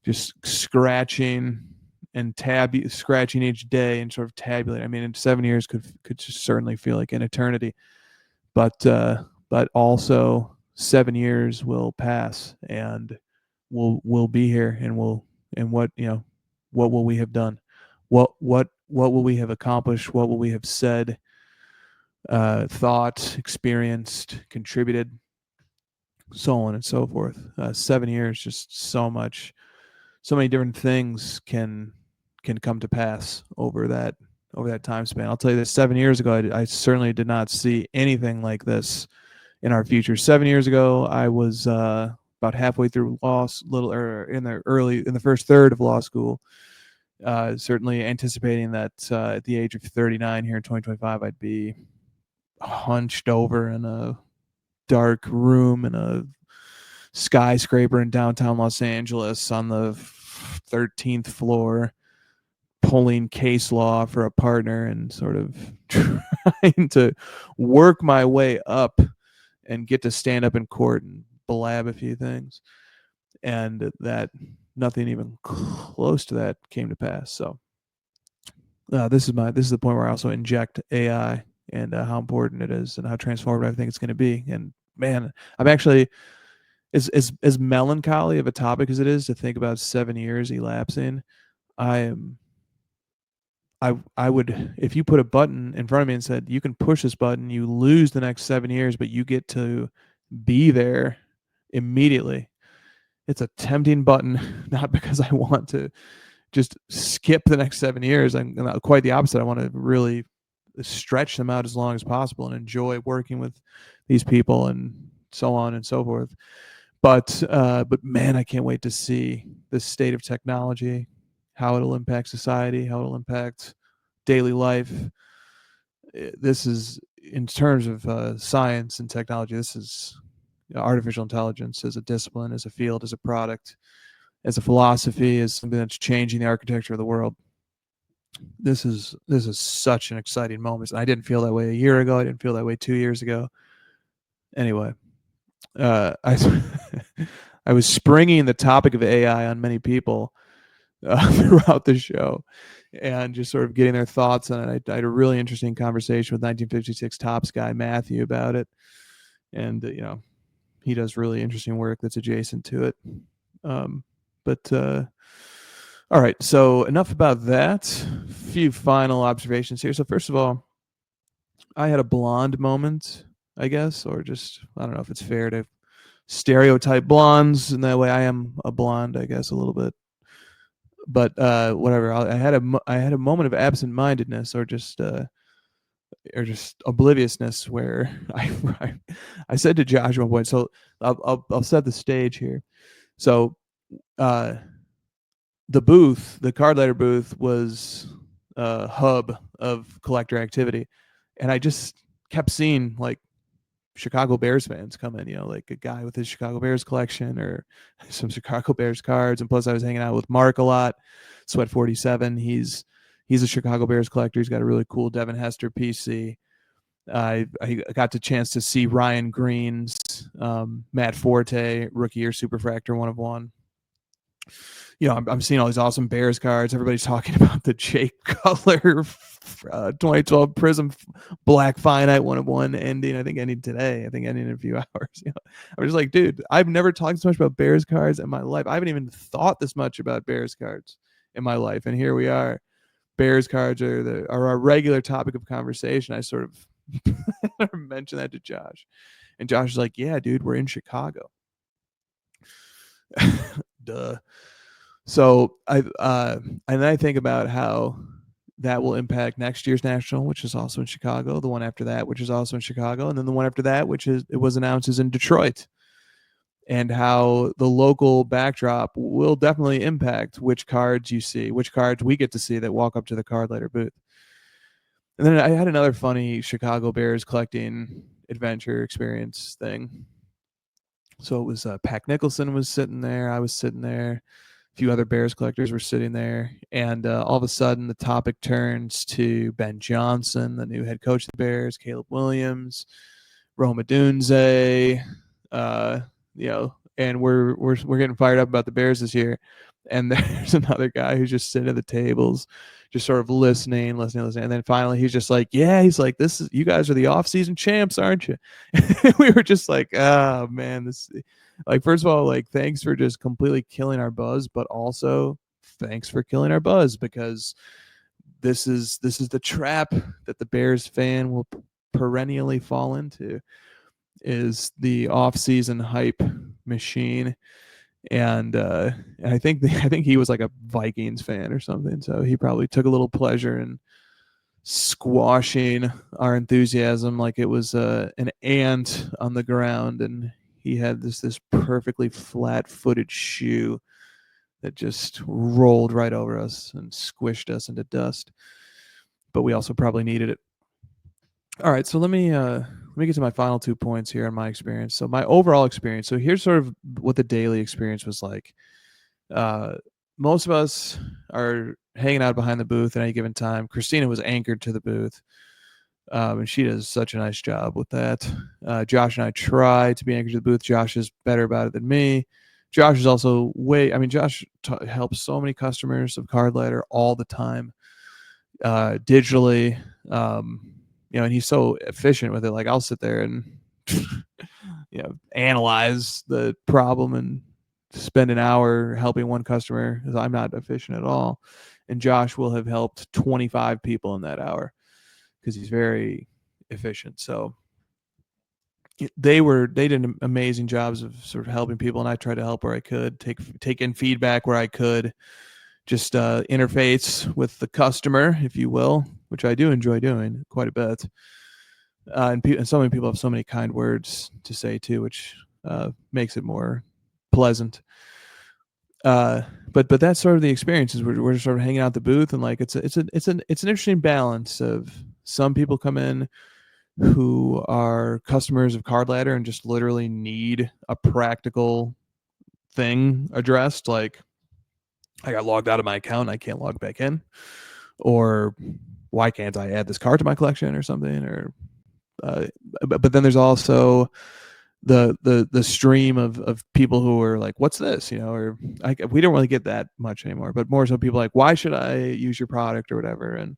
A: just scratching each day and sort of tabulating. I mean, in 7 years could just certainly feel like an eternity, but also 7 years will pass, and we'll be here, and what will we have done? What will we have accomplished? What will we have said, thought, experienced, contributed, so on and so forth? 7 years, just so many different things can come to pass over that time span. I'll tell you this: 7 years ago, I certainly did not see anything like this in our future. 7 years ago, I was about halfway through in the first third of law school. Certainly anticipating that at the age of 39 here in 2025, I'd be hunched over in a dark room in a skyscraper in downtown Los Angeles on the 13th floor, pulling case law for a partner and sort of trying to work my way up and get to stand up in court and blab a few things. And that nothing even close to that came to pass. So this is the point where I also inject AI and how important it is and how transformative I think it's going to be. And man, I'm actually, as melancholy of a topic as it is to think about 7 years elapsing, I would, if you put a button in front of me and said, you can push this button, you lose the next 7 years, but you get to be there immediately. It's a tempting button, not because I want to just skip the next 7 years. I'm quite the opposite. I want to really stretch them out as long as possible and enjoy working with these people and so on and so forth. But man, I can't wait to see the state of technology, how it'll impact society, how it'll impact daily life. This is, in terms of science and technology, this is artificial intelligence as a discipline, as a field, as a product, as a philosophy, as something that's changing the architecture of the world. This is such an exciting moment. I didn't feel that way a year ago. I didn't feel that way 2 years ago. Anyway, I I was springing the topic of AI on many people throughout the show, and just sort of getting their thoughts on it. I had a really interesting conversation with 1956 Tops guy Matthew about it, and he does really interesting work that's adjacent to it. But all right, so enough about that. Few final observations here. So first of all, I had a blonde moment, I guess, or just, I don't know if it's fair to stereotype blondes in that way. I am a blonde, I guess, a little bit. But whatever. I had a moment of absent-mindedness, or just obliviousness, where I said to Josh at one point. So I'll set the stage here. So the booth, the card letter booth, was a hub of collector activity, and I just kept seeing like Chicago Bears fans come in, like a guy with his Chicago Bears collection or some Chicago Bears cards. And plus I was hanging out with Mark a lot, Sweat 47. He's a Chicago Bears collector. He's got a really cool Devin Hester PC. I got the chance to see Ryan Green's Matt Forte rookie year Superfractor 1/1. I'm seeing all these awesome Bears cards. Everybody's talking about the Jake Cutler 2012 Prism Black Finite 1/1 ending. I think ending today. I think ending in a few hours. I'm just like, dude, I've never talked so much about Bears cards in my life. I haven't even thought this much about Bears cards in my life, and here we are. Bears cards are a regular topic of conversation. I sort of mentioned that to Josh, and Josh is like, "Yeah, dude, we're in Chicago." Duh. So and then I think about how that will impact next year's national, which is also in Chicago, the one after that, which is also in Chicago, and then the one after that, which it was announced, is in Detroit, and how the local backdrop will definitely impact which cards you see, which cards we get to see that walk up to the card letter booth. And then I had another funny Chicago Bears collecting adventure experience thing. So it was Pac Nicholson was sitting there, I was sitting there, a few other Bears collectors were sitting there, and all of a sudden the topic turns to Ben Johnson, the new head coach of the Bears, Caleb Williams, Roma Dunze, and we're getting fired up about the Bears this year. And there's another guy who's just sitting at the tables, just sort of listening. And then finally he's just like, yeah, he's like, you guys are the off-season champs, aren't you? We were just like, oh man, this, like, first of all, like, thanks for just completely killing our buzz, but also thanks for killing our buzz, because this is the trap that the Bears fan will perennially fall into, is the off-season hype machine. And I think he was like a Vikings fan or something, so he probably took a little pleasure in squashing our enthusiasm like it was an ant on the ground, and he had this perfectly flat-footed shoe that just rolled right over us and squished us into dust. But we also probably needed it. All right, so let me get to my final 2 points here on my experience. So my overall experience. So here's sort of what the daily experience was like. Most of us are hanging out behind the booth at any given time. Christina was anchored to the booth, and she does such a nice job with that. Josh and I try to be anchored to the booth. Josh is better about it than me. Josh is also Josh helps so many customers of Card Letter all the time, digitally. And he's so efficient with it. Like, I'll sit there and analyze the problem and spend an hour helping one customer, because I'm not efficient at all. And Josh will have helped 25 people in that hour because he's very efficient. So they did amazing jobs of sort of helping people, and I tried to help where I could, take in feedback where I could, just interface with the customer, if you will, which I do enjoy doing quite a bit. And so many people have so many kind words to say too, which makes it more pleasant. But that's sort of the experience. Is we're sort of hanging out at the booth, and like it's an interesting balance of some people come in who are customers of Card Ladder and just literally need a practical thing addressed, like I got logged out of my account and I can't log back in, or why can't I add this card to my collection or something, or but then there's also the stream of people who are like, what's this, or we don't really get that much anymore, but more so people like, why should I use your product or whatever, and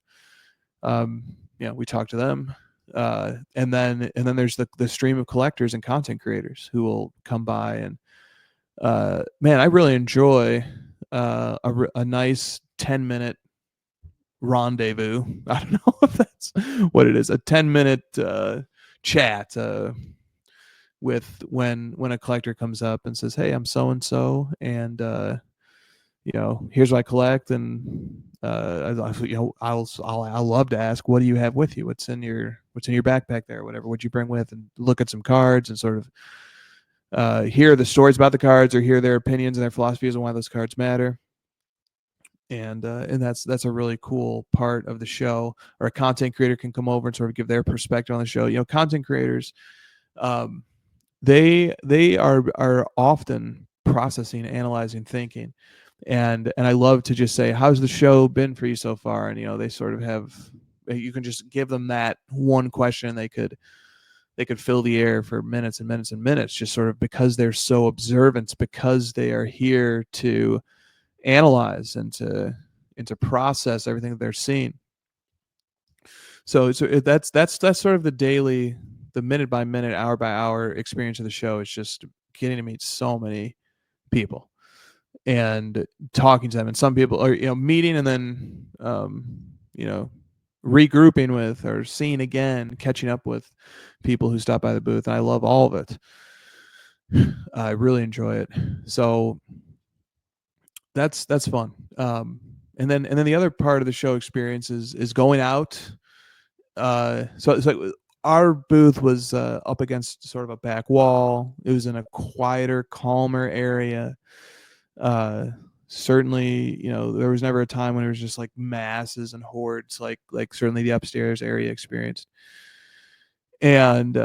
A: we talk to them, and then there's the stream of collectors and content creators who will come by, and man, I really enjoy a nice 10-minute rendezvous. I don't know if that's what it is, a 10-minute chat with when a collector comes up and says, hey, I'm so and so, and here's what I collect, and I'll love to ask, what do you have with you, what's in your backpack there, whatever, what'd you bring with, and look at some cards and sort of hear the stories about the cards, or hear their opinions and their philosophies on why those cards matter. And that's a really cool part of the show. Or a content creator can come over and sort of give their perspective on the show. Content creators, they are often processing, analyzing, thinking, and I love to just say, how's the show been for you so far? And they sort of have, you can just give them that one question, and they could fill the air for minutes and minutes and minutes, just sort of because they're so observant, because they are here to analyze and to process everything that they're seeing. So that's sort of the daily, the minute by minute, hour by hour experience of the show. Is just getting to meet so many people and talking to them, and some people are meeting and then regrouping with, or seeing again, catching up with people who stop by the booth, and I love all of it. I really enjoy it. So that's fun. And then the other part of the show experience is going out. So it's like our booth was up against sort of a back wall. It was in a quieter, calmer area. Certainly, there was never a time when it was just like masses and hordes, like certainly the upstairs area experienced. And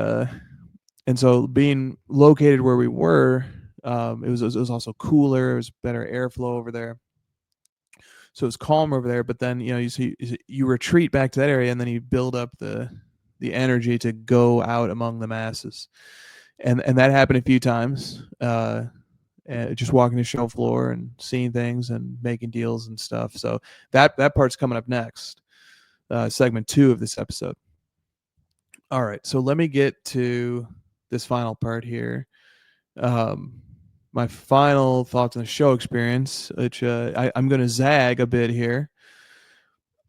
A: so being located where we were, it was also cooler. It was better airflow over there. So it was calm over there, but then you retreat back to that area, and then you build up the energy to go out among the masses, and that happened a few times. Just walking the show floor and seeing things and making deals and stuff. So that part's coming up next, segment 2 of this episode. All right, so let me get to this final part here. My final thoughts on the show experience, which I'm going to zag a bit here.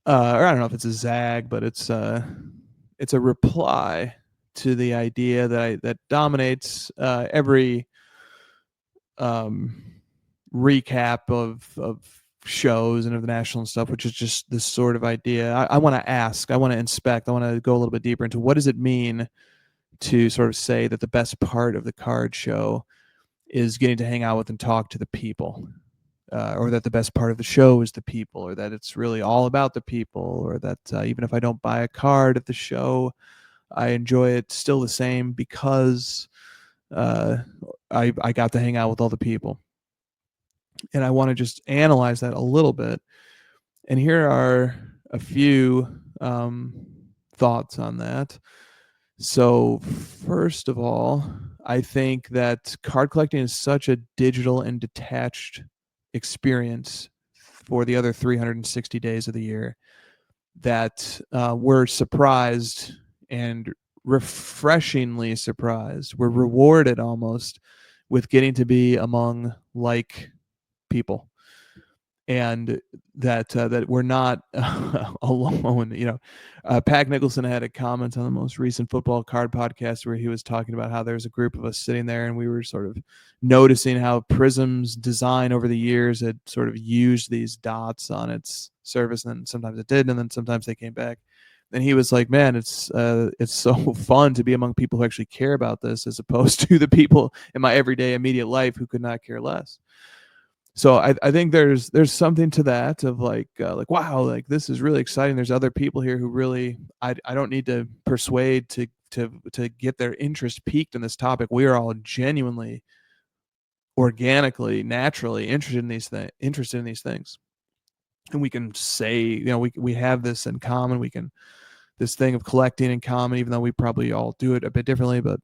A: Or I don't know if it's a zag, but it's a reply to the idea that dominates every recap of shows and of the national and stuff, which is just this sort of idea. I want to ask, I want to inspect, I want to go a little bit deeper into what does it mean to sort of say that the best part of the card show is getting to hang out with and talk to the people, or that the best part of the show is the people, or that it's really all about the people, or that even if I don't buy a card at the show, I enjoy it still the same because I got to hang out with all the people. And I want to just analyze that a little bit. And here are a few thoughts on that. So first of all, I think that card collecting is such a digital and detached experience for the other 360 days of the year that we're surprised, and refreshingly surprised. We're rewarded almost with getting to be among like people, and that we're not alone. Pat Nicholson had a comment on the most recent football card podcast where he was talking about how there's a group of us sitting there, and we were sort of noticing how Prism's design over the years had sort of used these dots on its surface, and then sometimes it did, and then sometimes they came back. And he was like, man, it's so fun to be among people who actually care about this, as opposed to the people in my everyday immediate life who could not care less. So I think there's something to that, of like wow, like this is really exciting. There's other people here who really I don't need to persuade to get their interest piqued in this topic. We are all genuinely, organically, naturally interested in these things. And we can say, we have this in common. We can, this thing of collecting in common, even though we probably all do it a bit differently, but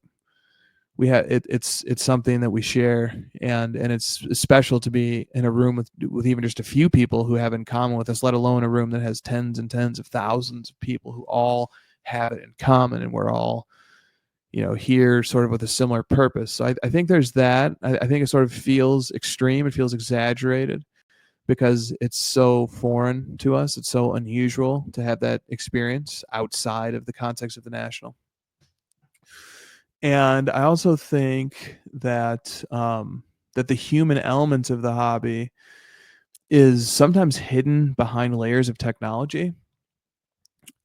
A: we have it's something that we share, and it's special to be in a room with even just a few people who have in common with us, let alone a room that has tens and tens of thousands of people who all have it in common, and we're all here sort of with a similar purpose. So I think there's that. I think it sort of feels extreme, it feels exaggerated, because it's so foreign to us. It's so unusual to have that experience outside of the context of the national. And I also think that that the human element of the hobby is sometimes hidden behind layers of technology.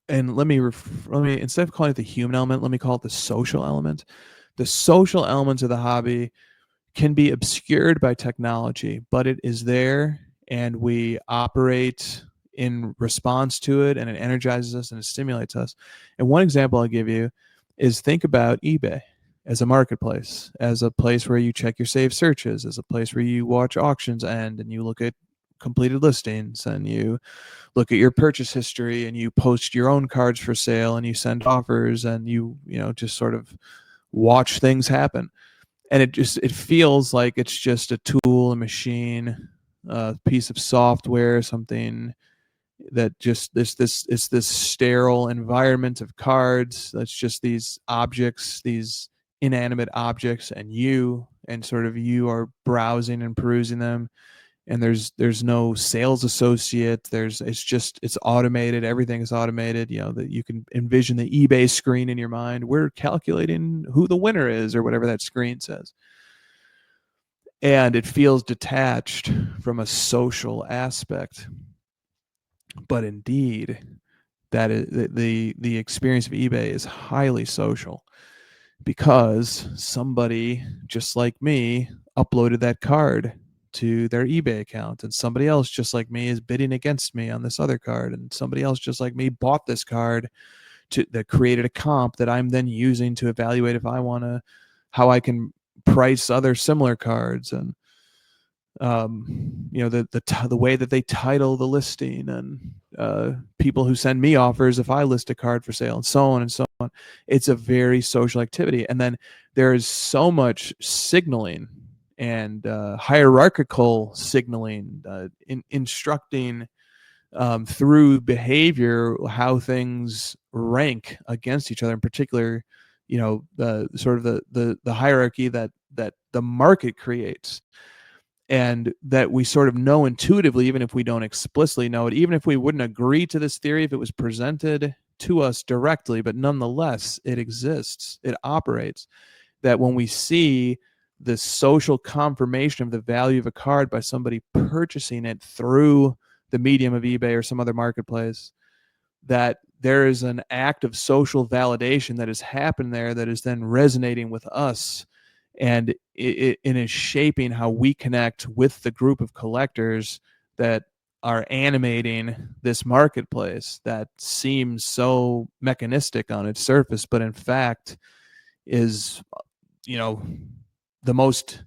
A: And let me instead of calling it the human element, let me call it the social element. The social elements of the hobby can be obscured by technology, but it is there, and we operate in response to it, and it energizes us and it stimulates us. And one example I'll give you is, think about eBay as a marketplace, as a place where you check your saved searches, as a place where you watch auctions end and you look at completed listings, and you look at your purchase history, and you post your own cards for sale, and you send offers, and you just sort of watch things happen. And it feels like it's just a tool, a machine, a piece of software, something that just it's this sterile environment of cards. That's just these objects, these inanimate objects, and you are browsing and perusing them, and there's no sales associate. It's automated. Everything is automated. That you can envision the eBay screen in your mind. We're calculating who the winner is, or whatever that screen says. And it feels detached from a social aspect. But indeed, that is the experience of eBay is highly social, because somebody just like me uploaded that card to their eBay account, and somebody else just like me is bidding against me on this other card, and somebody else just like me bought this card that created a comp that I'm then using to evaluate if I want to, how I can price other similar cards. And the way that they title the listing, and people who send me offers if I list a card for sale, and so on and so on. It's a very social activity. And then there is so much signaling and hierarchical signaling, instructing through behavior how things rank against each other. In particular, the sort of the hierarchy that the market creates, and that we sort of know intuitively, even if we don't explicitly know it, even if we wouldn't agree to this theory if it was presented to us directly, but nonetheless it exists, it operates. That when we see the social confirmation of the value of a card by somebody purchasing it through the medium of eBay or some other marketplace, that there is an act of social validation that has happened there, that is then resonating with us, and it is shaping how we connect with the group of collectors that are animating this marketplace, that seems so mechanistic on its surface, but in fact is the most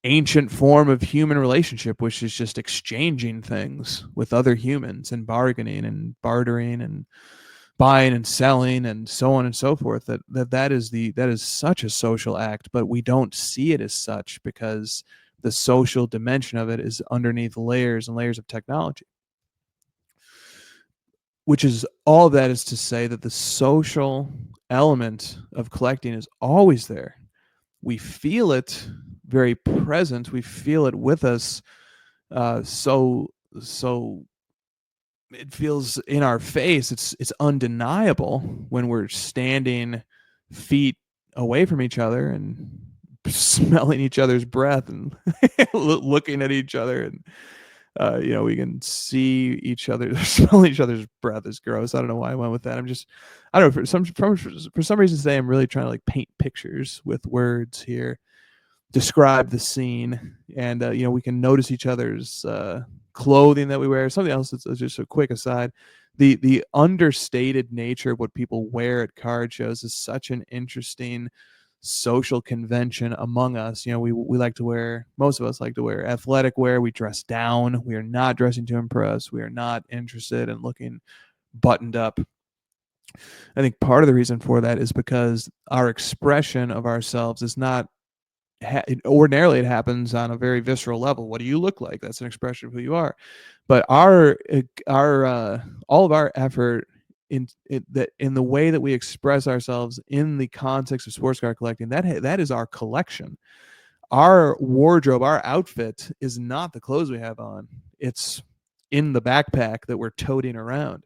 A: ancient form of human relationship, which is just exchanging things with other humans, and bargaining and bartering and buying and selling and so on and so forth. That is such a social act, but we don't see it as such, because the social dimension of it is underneath layers and layers of technology. Which is, all of that is to say that the social element of collecting is always there. We feel it very present. We feel it with us. So it feels in our face. It's undeniable when we're standing feet away from each other and smelling each other's breath and looking at each other, and We can see each other, smell each other's breath is gross. I don't know why I went with that. I don't know, for some reason today, I'm really trying to like paint pictures with words here, describe the scene, and we can notice each other's clothing that we wear. Something else that's just a quick aside: the understated nature of what people wear at card shows is such an interesting social convention among us. We like to wear, most of us like to wear athletic wear. We dress down. We are not dressing to impress. We are not interested in looking buttoned up. I think part of the reason for that is because our expression of ourselves is not ordinarily, it happens on a very visceral level. What do you look like? That's an expression of who you are. But our all of our effort in the way that we express ourselves in the context of sports card collecting, that is our collection. Our wardrobe, our outfit is not the clothes we have on. It's in the backpack that we're toting around.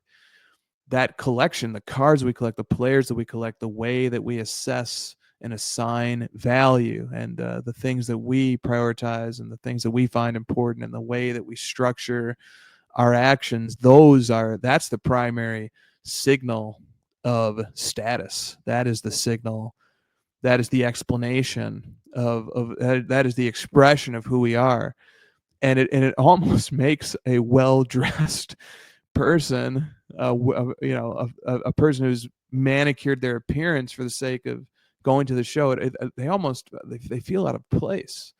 A: That collection, the cards we collect, the players that we collect, the way that we assess and assign value, and the things that we prioritize and the things that we find important, and the way that we structure our actions, that's the primary signal of status. That is the signal. That is the explanation of that is the expression of who we are. And it almost makes a well-dressed person, a person who's manicured their appearance for the sake of going to the show, they feel out of place,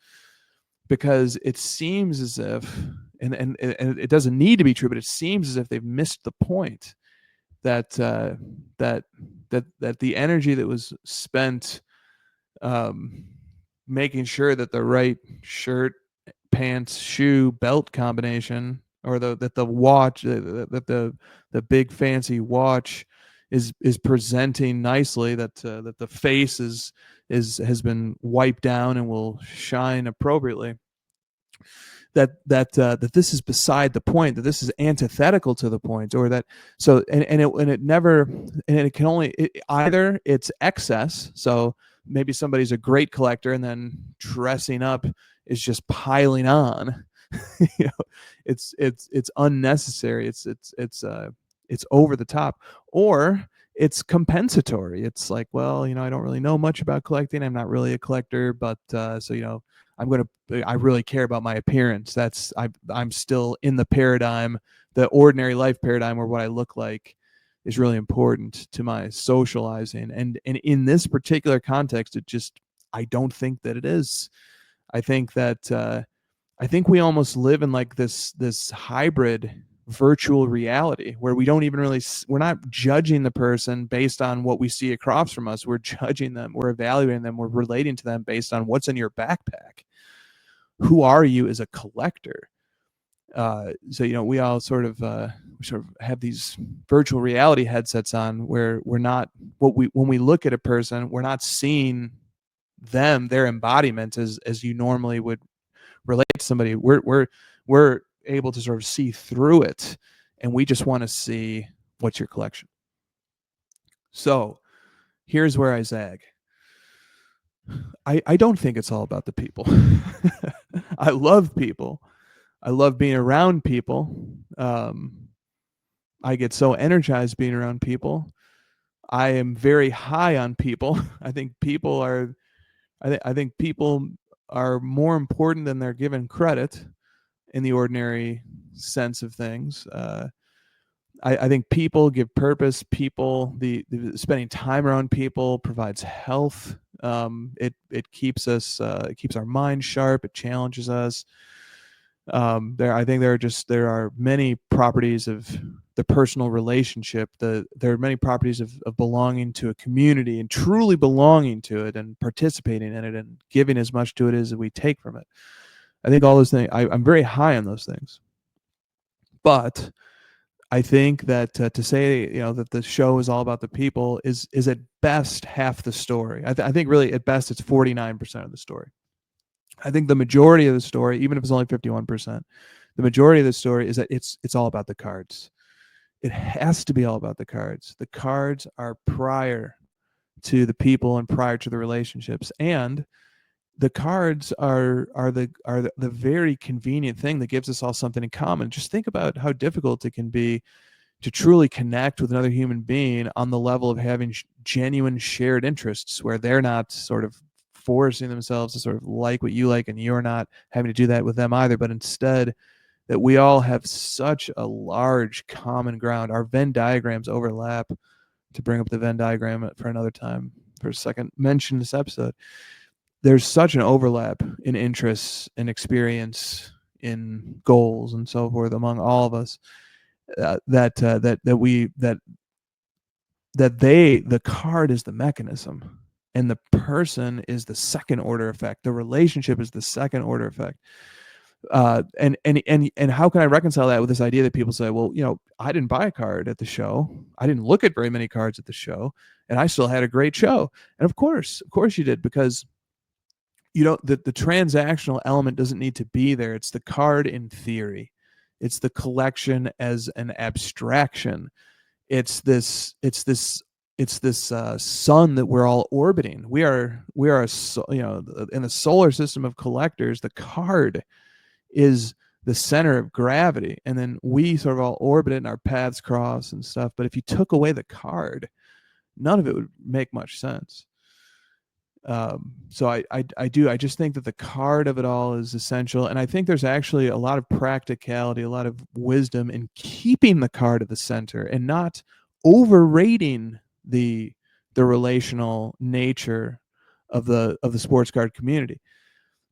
A: because it seems as if, and it doesn't need to be true, but it seems as if they've missed the point that that the energy that was spent making sure that the right shirt, pants, shoe, belt combination, or that the watch, that the big fancy watch is presenting nicely, that the face has been wiped down and will shine appropriately. That this is beside the point, that this is antithetical to the point, or that so and it never, and it can only, either it's excess, so maybe somebody's a great collector and then dressing up is just piling on. It's unnecessary. It's over the top, or it's compensatory. It's like, well, I don't really know much about collecting. I'm not really a collector, but so I really care about my appearance. I'm still in the paradigm, the ordinary life paradigm, where what I look like is really important to my socializing. And in this particular context, I don't think that it is. I think that I think we almost live in like this hybrid virtual reality, where we're not judging the person based on what we see across from us. We're judging them, we're evaluating them, we're relating to them based on what's in your backpack. Who are you as a collector? So we all sort of have these virtual reality headsets on, where we're not, when we look at a person, we're not seeing them, their embodiment, as you normally would relate to somebody. We're able to sort of see through it, and we just want to see what's your collection. So here's where I zag. I don't think it's all about the people. I love people. I love being around people. I get so energized being around people. I am very high on people. I think people are more important than they're given credit in the ordinary sense of things. I think people give purpose. People, the spending time around people provides health. It keeps us, it keeps our mind sharp. It challenges us. I think there are many properties of the personal relationship. There are many properties of belonging to a community, and truly belonging to it, and participating in it, and giving as much to it as we take from it. I think all those things, I'm very high on those things. But I think that to say that the show is all about the people is at best half the story. I think really at best it's 49% of the story. I think the majority of the story, even if it's only 51%, the majority of the story is that it's all about the cards. It has to be all about the cards. The cards are prior to the people and prior to the relationships. And the cards are the very convenient thing that gives us all something in common. Just think about how difficult it can be to truly connect with another human being on the level of having genuine shared interests, where they're not sort of forcing themselves to sort of like what you like, and you're not having to do that with them either, but instead that we all have such a large common ground. Our Venn diagrams overlap. To bring up the Venn diagram for another time, for a second mention this episode, there's such an overlap in interests and experience, in goals and so forth among all of us, the card is the mechanism, and the person is the second order effect. The relationship is the second order effect. And how can I reconcile that with this idea that people say, well, I didn't buy a card at the show, I didn't look at very many cards at the show, and I still had a great show. And of course you did, because the transactional element doesn't need to be there. It's the card in theory, it's the collection as an abstraction. It's this sun that we're all orbiting. We are in the solar system of collectors. The card is the center of gravity, and then we sort of all orbit it and our paths cross and stuff. But if you took away the card, none of it would make much sense. So I just think that the card of it all is essential, and I think there's actually a lot of practicality, a lot of wisdom in keeping the card at the center and not overrating the relational nature of the sports card community,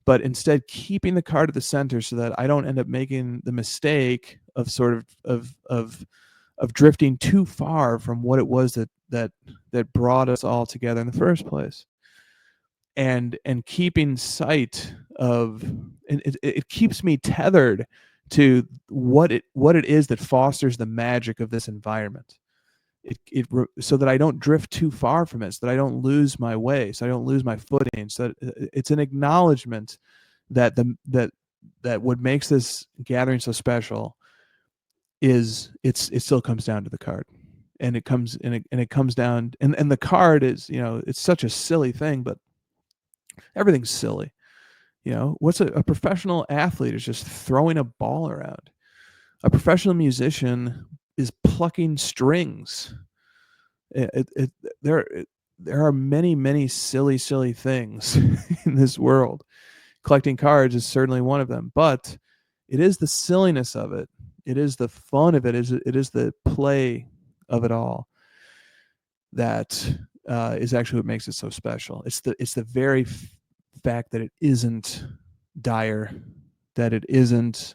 A: but instead keeping the card at the center, so that I don't end up making the mistake of sort of drifting too far from what it was that brought us all together in the first place. And keeping sight of, and it keeps me tethered to what it is that fosters the magic of this environment. So that I don't drift too far from it, so that I don't lose my way, so I don't lose my footing. So that it's an acknowledgement that what makes this gathering so special is it still comes down to the card, and it comes down, and the card is, it's such a silly thing, but everything's silly. What's a professional athlete is just throwing a ball around. A professional musician is plucking strings. There are many silly things in this world. Collecting cards is certainly one of them, but it is the silliness of it, it is the fun of it, it is the play of it all that is actually what makes it so special. It's the very fact that it isn't dire, that it isn't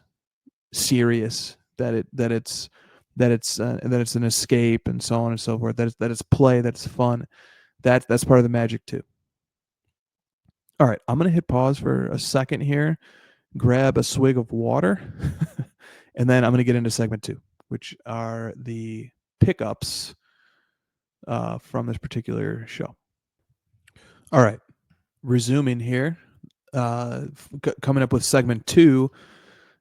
A: serious, that it's an escape, and so on and so forth. That it's play, that it's fun. That's part of the magic too. All right, I'm gonna hit pause for a second here, grab a swig of water, and then I'm gonna get into segment 2, which are the pickups from this particular show. All right, resuming here, coming up with segment 2,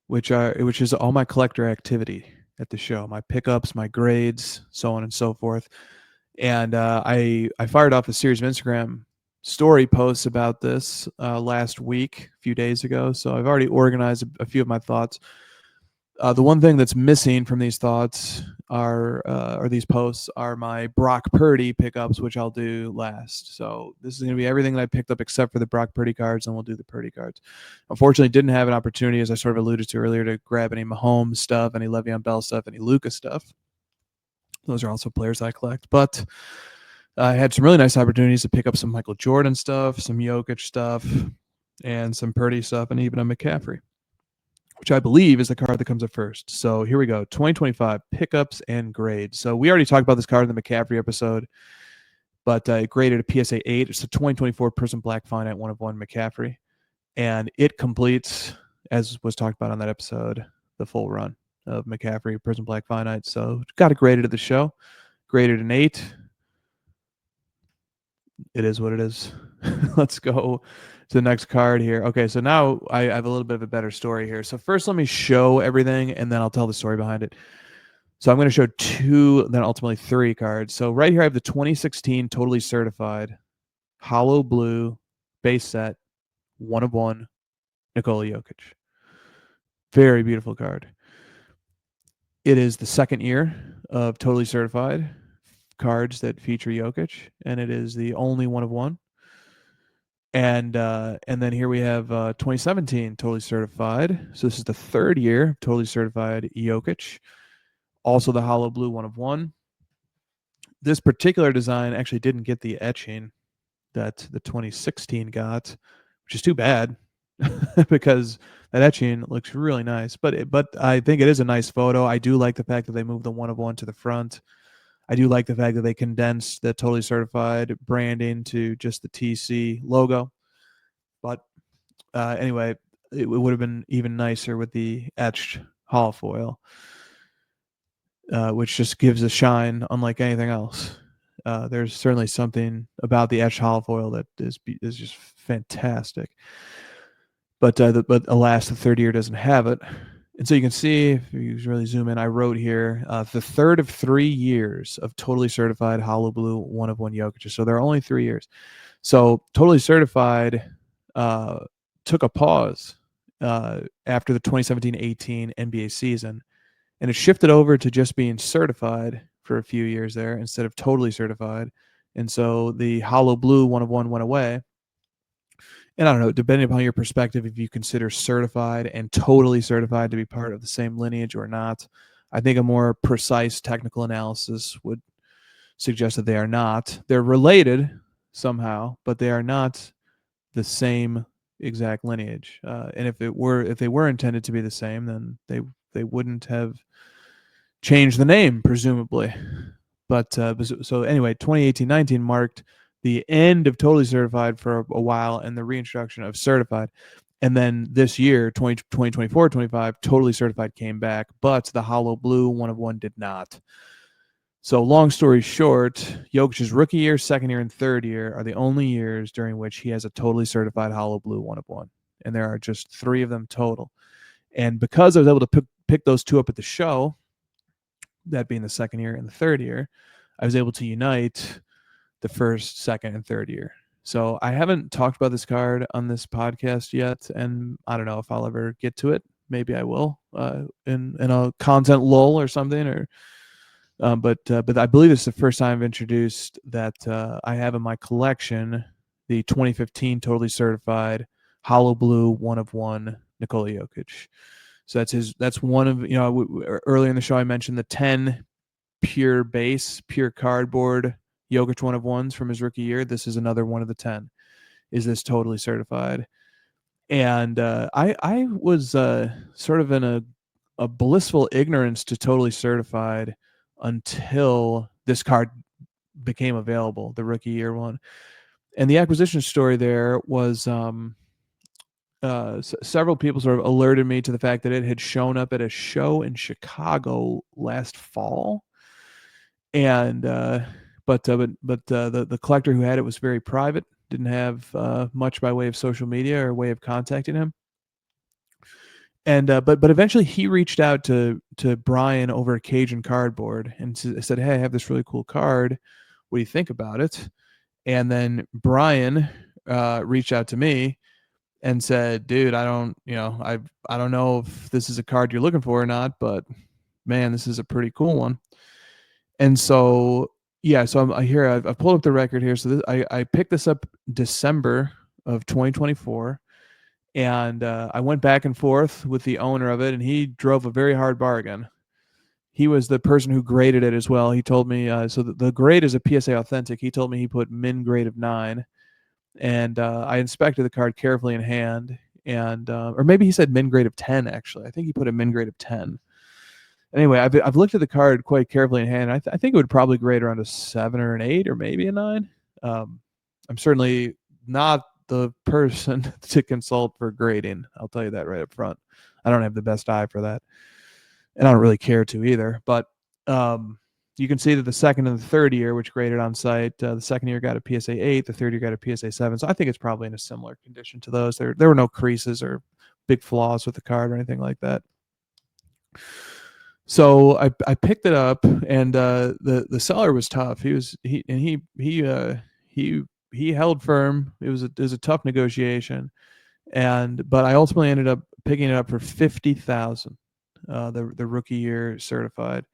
A: which is all my collector activity at the show, my pickups, my grades, so on and so forth. And I fired off a series of Instagram story posts about this last week, a few days ago. So I've already organized a few of my thoughts. The one thing that's missing from these thoughts or these posts are my Brock Purdy pickups, which I'll do last. So this is going to be everything that I picked up except for the Brock Purdy cards, and we'll do the Purdy cards. Unfortunately, didn't have an opportunity, as I sort of alluded to earlier, to grab any Mahomes stuff, any Le'Veon Bell stuff, any Luka stuff. Those are also players I collect, but I had some really nice opportunities to pick up some Michael Jordan stuff, some Jokic stuff, and some Purdy stuff, and even a McCaffrey, which I believe is the card that comes up first. So here we go, 2025 pickups and grades. So we already talked about this card in the McCaffrey episode, but it graded a PSA 8. It's a 2024 Prism Black Finite 1/1 McCaffrey, and it completes, as was talked about on that episode, the full run of McCaffrey Prism Black Finite. So got it graded at the show, graded an 8. It is what it is. Let's go to the next card here. Okay, so now I have a little bit of a better story here. So first, let me show everything, and then I'll tell the story behind it. So I'm going to show 2, then ultimately 3 cards. So right here, I have the 2016 Totally Certified Hollow Blue base set 1 of 1 Nikola Jokic. Very beautiful card. It is the second year of totally certified cards that feature Jokic, and it is the only 1 of 1. And then here we have 2017 totally certified. So this is the third year totally certified Jokic. Also the hollow blue 1 of 1. This particular design actually didn't get the etching that the 2016 got, which is too bad because that etching looks really nice. But I think it is a nice photo. I do like the fact that they moved the 1 of 1 to the front. I do like the fact that they condensed the totally certified branding to just the TC logo. But anyway, it would have been even nicer with the etched hollow foil, which just gives a shine unlike anything else. There's certainly something about the etched hollow foil that is just fantastic. But alas, the third year doesn't have it. And so you can see, if you really zoom in, I wrote here, the third of 3 years of totally certified hollow blue 1 of 1 Jokic. So there are only 3 years. So totally certified took a pause after the 2017-18 NBA season, and it shifted over to just being certified for a few years there instead of totally certified. And so the hollow blue 1 of 1 went away. And I don't know, depending upon your perspective, if you consider certified and totally certified to be part of the same lineage or not, I think a more precise technical analysis would suggest that they are not. They're related somehow, but they are not the same exact lineage. And if they were intended to be the same, then they wouldn't have changed the name, presumably. But so anyway, 2018-19 marked the end of totally certified for a while and the reintroduction of certified. And then this year, 2024-25, totally certified came back, but the hollow blue 1 of 1 did not. So long story short, Jokic's rookie year, second year, and third year are the only years during which he has a totally certified hollow blue 1 of 1. And there are just 3 of them total. And because I was able to pick those 2 up at the show, that being the second year and the third year, I was able to unite the first, second, and third year. So I haven't talked about this card on this podcast yet, and I don't know if I'll ever get to it. Maybe I will in a content lull or something. Or but I believe it's the first time I've introduced that I have in my collection the 2015 totally certified hollow blue 1 of 1 Nikola Jokic. So that's one of, earlier in the show I mentioned the 10 pure base, pure cardboard Jokic 1 of 1s from his rookie year. This is another one of the 10. Is this totally certified? And I was sort of in a blissful ignorance to totally certified until this card became available, the rookie year one. And the acquisition story there was several people sort of alerted me to the fact that it had shown up at a show in Chicago last fall. And but the collector who had it was very private, didn't have much by way of social media or way of contacting him. And but eventually he reached out to Brian over at Cajun Cardboard and said, "Hey, I have this really cool card. What do you think about it?" And then Brian reached out to me and said, "Dude, I don't know if this is a card you're looking for or not, but man, this is a pretty cool one." And so so I've pulled up the record here. So I picked this up December of 2024. And I went back and forth with the owner of it, and he drove a very hard bargain. He was the person who graded it as well. He told me, so the grade is a PSA Authentic. He told me he put min grade of 9. And I inspected the card carefully in hand. And or maybe he said min grade of 10, actually. I think he put a min grade of 10. Anyway, I've looked at the card quite carefully in hand. I think it would probably grade around a 7 or an 8 or maybe a 9. I'm certainly not the person to consult for grading. I'll tell you that right up front. I don't have the best eye for that, and I don't really care to either. But you can see that the second and the third year, which graded on site, the second year got a PSA 8, the third year got a PSA 7. So I think it's probably in a similar condition to those. There were no creases or big flaws with the card or anything like that. So I picked it up, and the seller was tough. He held firm. It was a tough negotiation, But I ultimately ended up picking it up for 50,000, the rookie year certified,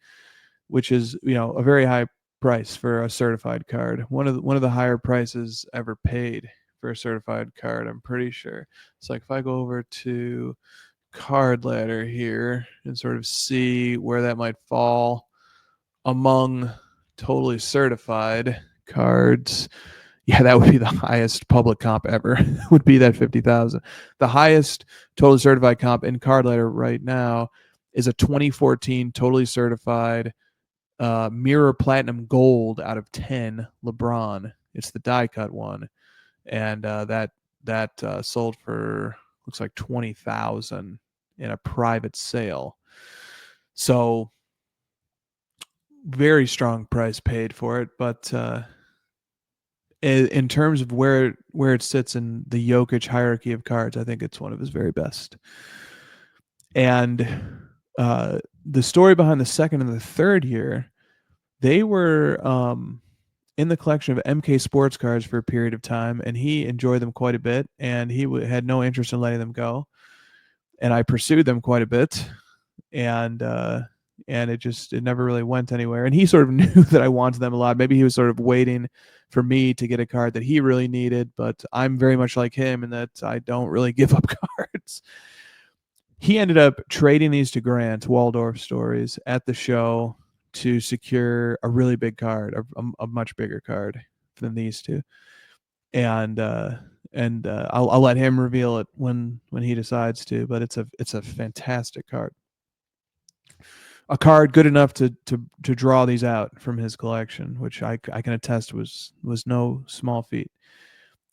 A: which is a very high price for a certified card. One of the higher prices ever paid for a certified card, I'm pretty sure. It's like if I go over to Card Ladder here and sort of see where that might fall among totally certified cards. Yeah, that would be the highest public comp ever. Would be that 50,000. The highest totally certified comp in Card Ladder right now is a 2014 totally certified Mirror Platinum Gold out of 10 LeBron. It's the die cut one, and that sold for looks like 20,000 in a private sale. So very strong price paid for it, but in terms of where it sits in the Jokic hierarchy of cards, I think it's one of his very best. And the story behind the second and the third year, they were in the collection of MK sports cards for a period of time, and he enjoyed them quite a bit, and he had no interest in letting them go. And I pursued them quite a bit, and it never really went anywhere. And he sort of knew that I wanted them a lot. Maybe he was sort of waiting for me to get a card that he really needed, but I'm very much like him in that I don't really give up cards. He ended up trading these to Grant, Waldorf Stories, at the show to secure a really big card, a much bigger card than these two. And I'll let him reveal it when he decides to. But it's a fantastic card, a card good enough to draw these out from his collection, which I can attest was no small feat.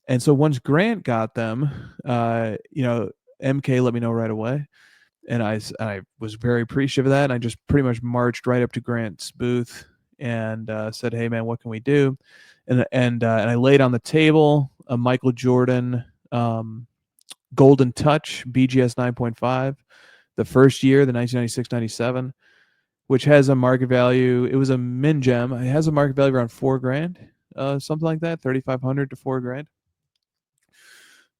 A: And so once Grant got them, MK let me know right away, and I was very appreciative of that. And I just pretty much marched right up to Grant's booth and said, "Hey man, what can we do?" And I laid on the table a Michael Jordan Golden Touch BGS 9.5, the first year, the 1996-97, which has a market value. It was a min gem. It has a market value around $4,000, something like that, 3,500 to $4,000.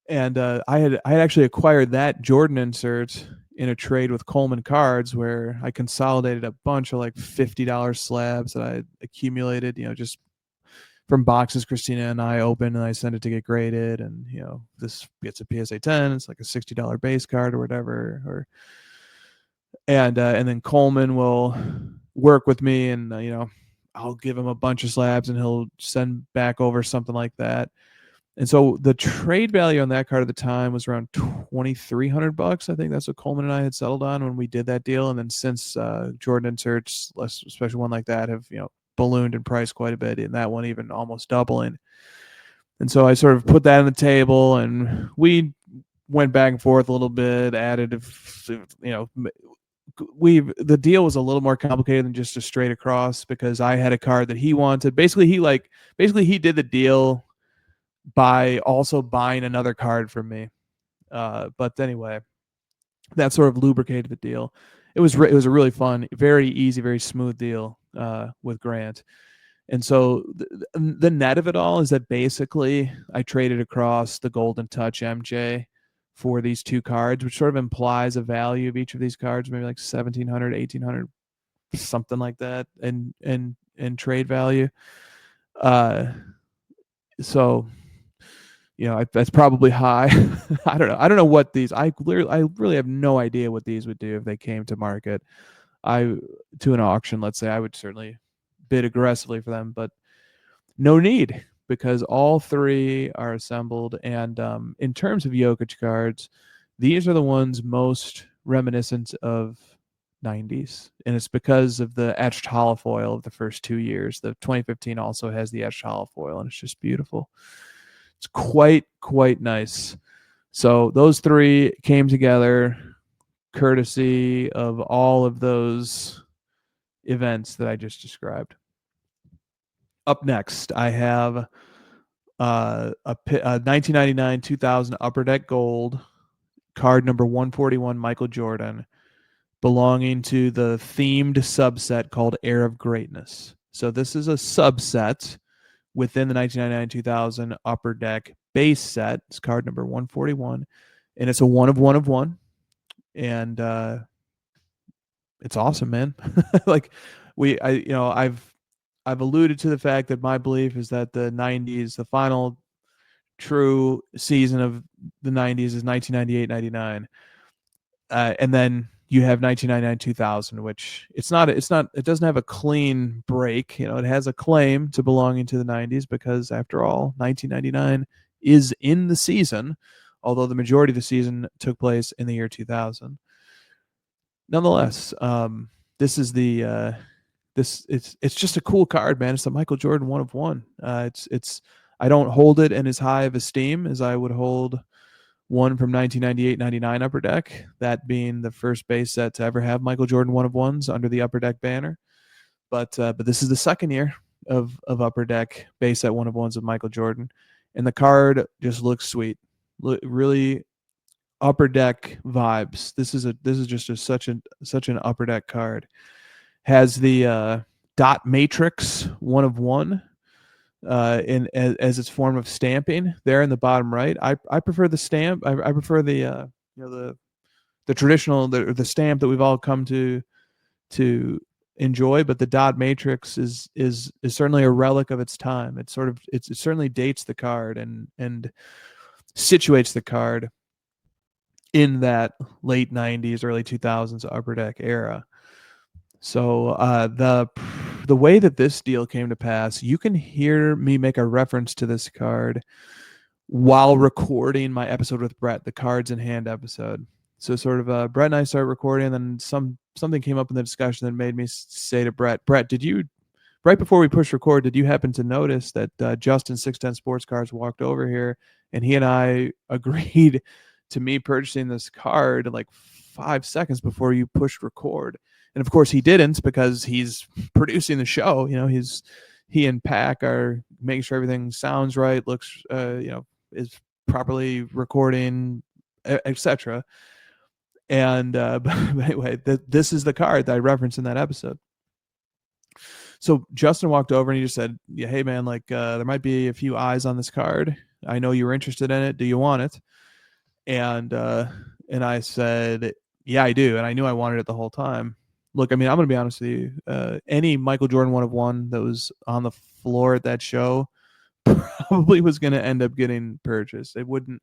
A: And I had actually acquired that Jordan insert in a trade with Coleman Cards, where I consolidated a bunch of like $50 slabs that I had accumulated, just from boxes Christina and I opened, and I sent it to get graded. And this gets a PSA 10. It's like a $60 base card or whatever. And then Coleman will work with me, and I'll give him a bunch of slabs, and he'll send back over something like that. And so the trade value on that card at the time was around $2,300. I think that's what Coleman and I had settled on when we did that deal. And then since Jordan inserts, especially one like that, have ballooned in price quite a bit, and that one even almost doubling. And so I sort of put that on the table, and we went back and forth a little bit, added, the deal was a little more complicated than just a straight across, because I had a card that he wanted. Basically he did the deal by also buying another card from me. But anyway, that sort of lubricated the deal. It was a really fun, very easy, very smooth deal with Grant. And so the net of it all is that basically I traded across the Golden Touch MJ for these two cards, which sort of implies a value of each of these cards, maybe like 1,700, 1,800, something like that, in trade value. So that's probably high. I don't know what these. I really have no idea what these would do if they came to market. To an auction, let's say, I would certainly bid aggressively for them, but no need, because all three are assembled. And in terms of Jokic cards, these are the ones most reminiscent of 90s, and it's because of the etched holofoil of the first 2 years. The 2015 also has the etched holofoil, and it's just beautiful. It's quite nice. So those three came together courtesy of all of those events that I just described. Up next, I have a 1999-2000 Upper Deck Gold card number 141, Michael Jordan, belonging to the themed subset called Air of Greatness. So this is a subset within the 1999-2000 Upper Deck base set. It's card number 141. and it's a 1 of 1 and it's awesome, man. Like I've alluded to the fact that my belief is that the 90s, the final true season of the 90s is 1998-99, and then you have 1999-2000, which it doesn't have a clean break. It has a claim to belonging to the 90s because after all, 1999 is in the season, although the majority of the season took place in the year 2000. Nonetheless, this is it's just a cool card, man. It's the Michael Jordan 1 of 1. It's I don't hold it in as high of esteem as I would hold one from 1998-99 Upper Deck, that being the first base set to ever have Michael Jordan 1 of 1s under the Upper Deck banner. But this is the second year of Upper Deck base set 1 of 1s of Michael Jordan, and the card just looks sweet. Really Upper Deck vibes. This is just such an Upper Deck card. Has the dot matrix 1 of 1 in as its form of stamping there in the bottom right. I prefer the stamp. I prefer the traditional the stamp that we've all come to enjoy, but the dot matrix is certainly a relic of its time. It certainly dates the card and situates the card in that late 90s, early 2000s Upper Deck era. So the way that this deal came to pass, you can hear me make a reference to this card while recording my episode with Brett, the Cards in Hand episode. So sort of Brett and I started recording, and then something came up in the discussion that made me say to Brett, did you, right before we pushed record, did you happen to notice that Justin 610 Sports Cards walked over here and he and I agreed to me purchasing this card like 5 seconds before you pushed record? And of course he didn't, because he's producing the show. He and Pac are making sure everything sounds right, looks, is properly recording, etc. And but anyway, this is the card that I referenced in that episode. So Justin walked over and he just said, "Yeah, hey man, like there might be a few eyes on this card. I know you were interested in it. Do you want it?" And I said, "Yeah, I do." And I knew I wanted it the whole time. Look, I mean, I'm going to be honest with you. Any Michael Jordan 1 of 1 that was on the floor at that show probably was going to end up getting purchased. It wouldn't,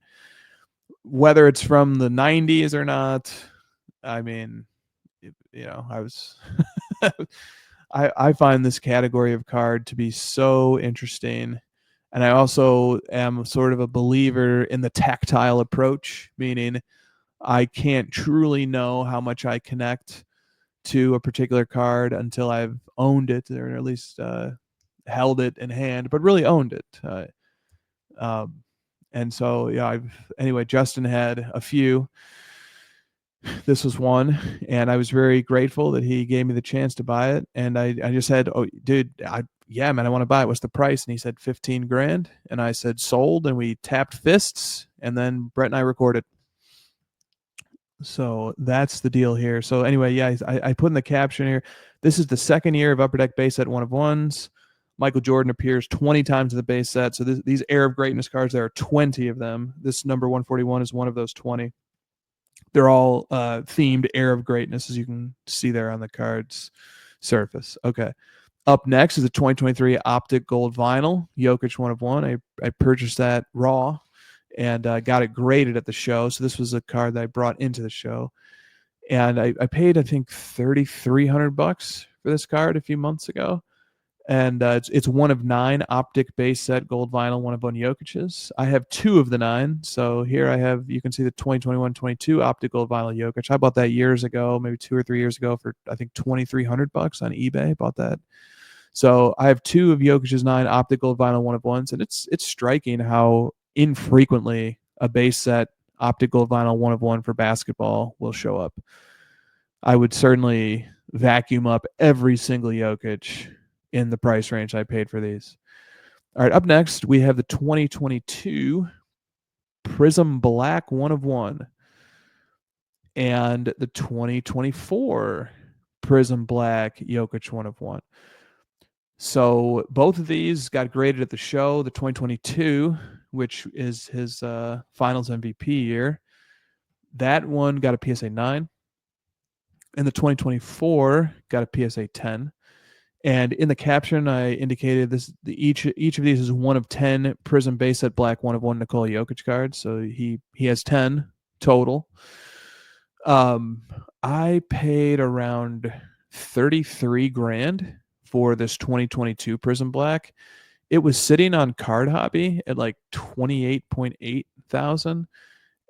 A: whether it's from the 90s or not. I mean, I was, I find this category of card to be so interesting. And I also am sort of a believer in the tactile approach, meaning I can't truly know how much I connect to a particular card until I've owned it, or at least held it in hand, but really owned it. And so, yeah, anyway, Justin had a few. This was one, and I was very grateful that he gave me the chance to buy it. And I just said, "Oh, dude, yeah, man, I want to buy it. What's the price?" And he said $15,000. And I said, "Sold." And we tapped fists, and then Brett and I recorded. So that's the deal here. So anyway, yeah, I put in the caption here, this is the second year of Upper Deck base set 1 of 1s. Michael Jordan appears 20 times in the base set. So these Air of Greatness cards, there are 20 of them. This number 141 is one of those 20. They're all themed Air of Greatness, as you can see there on the card's surface. Okay. Up next is the 2023 Optic Gold Vinyl, Jokic 1 of 1. I purchased that raw and got it graded at the show. So this was a card that I brought into the show. And I paid, I think, $3,300 for this card a few months ago. And it's 1 of 9 Optic base set gold vinyl 1 of 1 Jokic's. I have 2 of the 9. So here I have, you can see the 2021-22 Optic gold vinyl Jokic. I bought that years ago, maybe 2 or 3 years ago, for I think $2,300 on eBay. Bought that. So I have 2 of Jokic's 9 Optic gold vinyl 1 of 1s, and it's striking how infrequently a base set Optic gold vinyl 1 of 1 for basketball will show up. I would certainly vacuum up every single Jokic in the price range I paid for these. All right, up next, we have the 2022 Prism Black 1 of 1 and the 2024 Prism Black Jokic 1 of 1. So both of these got graded at the show. The 2022, which is his finals MVP year, That one got a PSA 9, and the 2024 got a PSA 10. And in the caption, I indicated each of these is one of 10 Prism base set black one of one Nikola Jokic cards. So he has 10 total. I paid around 33 grand for this 2022 Prism Black. It was sitting on Card Hobby at like 28.8 thousand.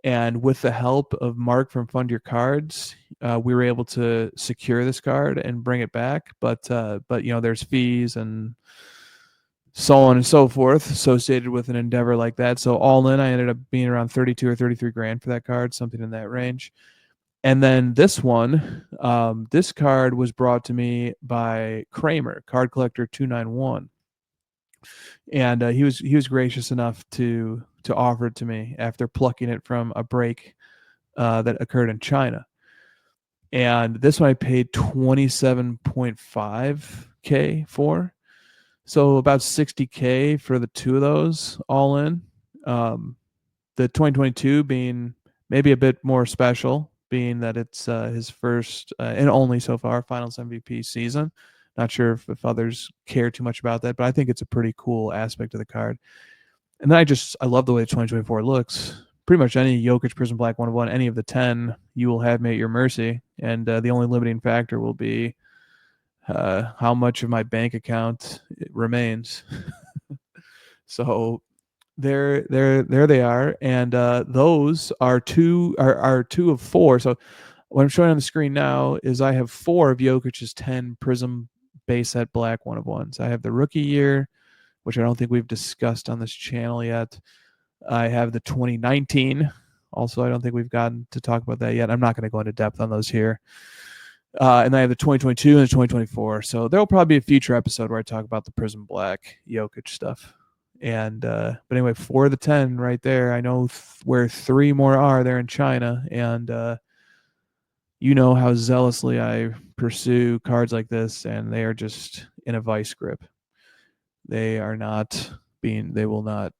A: And with the help of Mark from Fund Your Cards, we were able to secure this card and bring it back. But there's fees and so on and so forth associated with an endeavor like that. So all in, I ended up being around 32 or 33 grand for that card, something in that range. And then this one, this card was brought to me by Kramer, Card Collector 291, and he was gracious enough to offer it to me after plucking it from a break that occurred in China. And this one I paid 27.5K for, so about 60K for the two of those all in. The 2022 being maybe a bit more special, being that it's his first and only so far Finals MVP season. Not sure if others care too much about that, but I think it's a pretty cool aspect of the card. And then I love the way 2024 looks. Pretty much any Jokic Prism Black 1/1, any of the 10, you will have me at your mercy. And the only limiting factor will be how much of my bank account remains. So there they are, and those are two of four. So what I'm showing on the screen now is I have 4 of Jokic's 10 Prism base set black 1/1s. I have the rookie year, which I don't think we've discussed on this channel yet. I have the 2019. Also, I don't think we've gotten to talk about that yet. I'm not going to go into depth on those here. And I have the 2022 and the 2024. So there'll probably be a future episode where I talk about the Prism Black Jokic stuff. And but anyway, 4 of the 10 right there. I know where 3 more are. They're in China, and you know how zealously I pursue cards like this, and they are just in a vice grip. They are not being. They will not.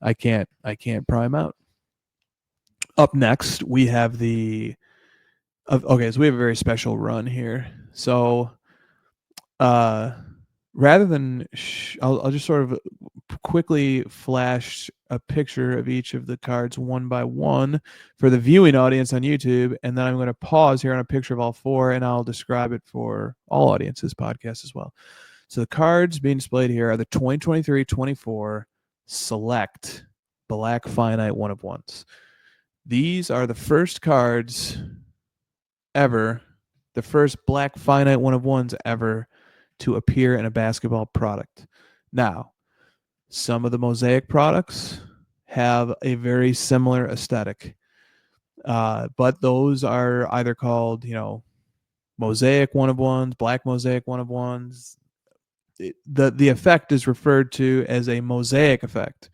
A: I can't prime out. Up next, we have the. Okay, so we have a very special run here. So, rather than I'll just sort of quickly flash a picture of each of the cards one by one for the viewing audience on YouTube, and then I'm going to pause here on a picture of all 4, and I'll describe it for all audiences podcast as well. So the cards being displayed here are the 2023-24 Select Black Finite 1/1s. These are the first cards ever, the first Black Finite 1/1s ever to appear in a basketball product. Now, some of the Mosaic products have a very similar aesthetic, but those are either called, Mosaic 1/1s, Black Mosaic 1/1s. The effect is referred to as a mosaic effect,